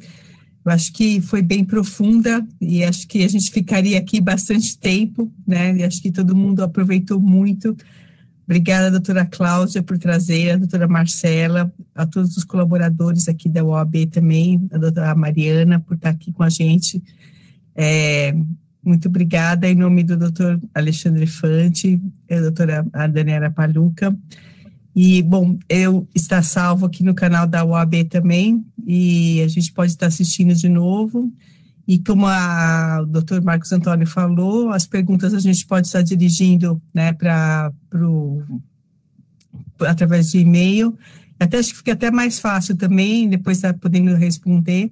Eu acho que foi bem profunda e acho que a gente ficaria aqui bastante tempo, né? E acho que todo mundo aproveitou muito, Obrigada, doutora Cláudia, por trazer, a doutora Marcela, a todos os colaboradores aqui da OAB também, a doutora Mariana, por estar aqui com a gente. Muito obrigada, em nome do doutor Alexandre Fante, a doutora Daniela Paluca. E, bom, está salvo aqui no canal da OAB também, e a gente pode estar assistindo de novo. E como o doutor Marcos Antônio falou, as perguntas a gente pode estar dirigindo, né, através de e-mail. Acho que fica até mais fácil também, depois estar podendo responder.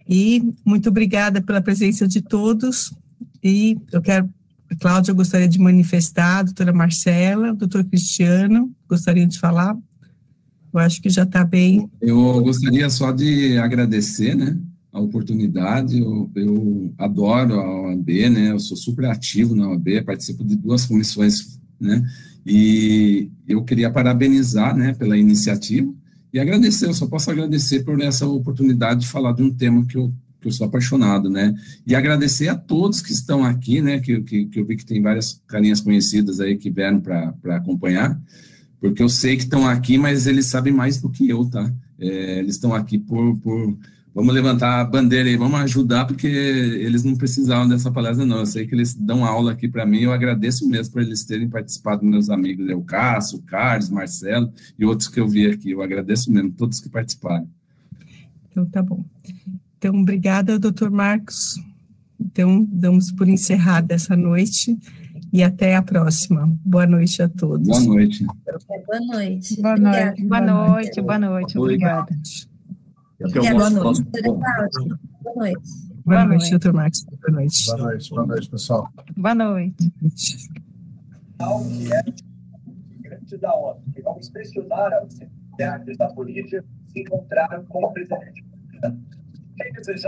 E muito obrigada pela presença de todos. E Cláudia, eu gostaria de manifestar, a doutora Marcela, o doutor Cristiano, gostaria de falar? Eu acho que já está bem. Eu gostaria só de agradecer, né, a oportunidade. Eu adoro a OAB, né, eu sou super ativo na OAB, participo de 2 comissões, né, e eu queria parabenizar, né, pela iniciativa e agradecer, eu só posso agradecer por essa oportunidade de falar de um tema que eu sou apaixonado, né, e agradecer a todos que estão aqui, né, que eu vi que tem várias carinhas conhecidas aí que vieram para acompanhar, porque eu sei que estão aqui, mas eles sabem mais do que eu, tá, eles estão aqui por vamos levantar a bandeira aí, vamos ajudar, porque eles não precisavam dessa palestra, não. Eu sei que eles dão aula aqui para mim, eu agradeço mesmo por eles terem participado, meus amigos, o Cássio, o Carlos, Marcelo e outros que eu vi aqui. Eu agradeço mesmo, todos que participaram. Então, tá bom. Então, obrigada, doutor Marcos. Então, damos por encerrada essa noite e até a próxima. Boa noite a todos. Boa noite. Boa noite. Boa noite. Boa noite. Boa noite. Obrigada. Boa noite. Boa noite. Boa noite, doutor Marcos. Boa noite. Boa noite, pessoal. Boa noite. Algo que é grande da ONU, que vamos pressionar as entidades da polícia se encontraram com o presidente. Quem desejar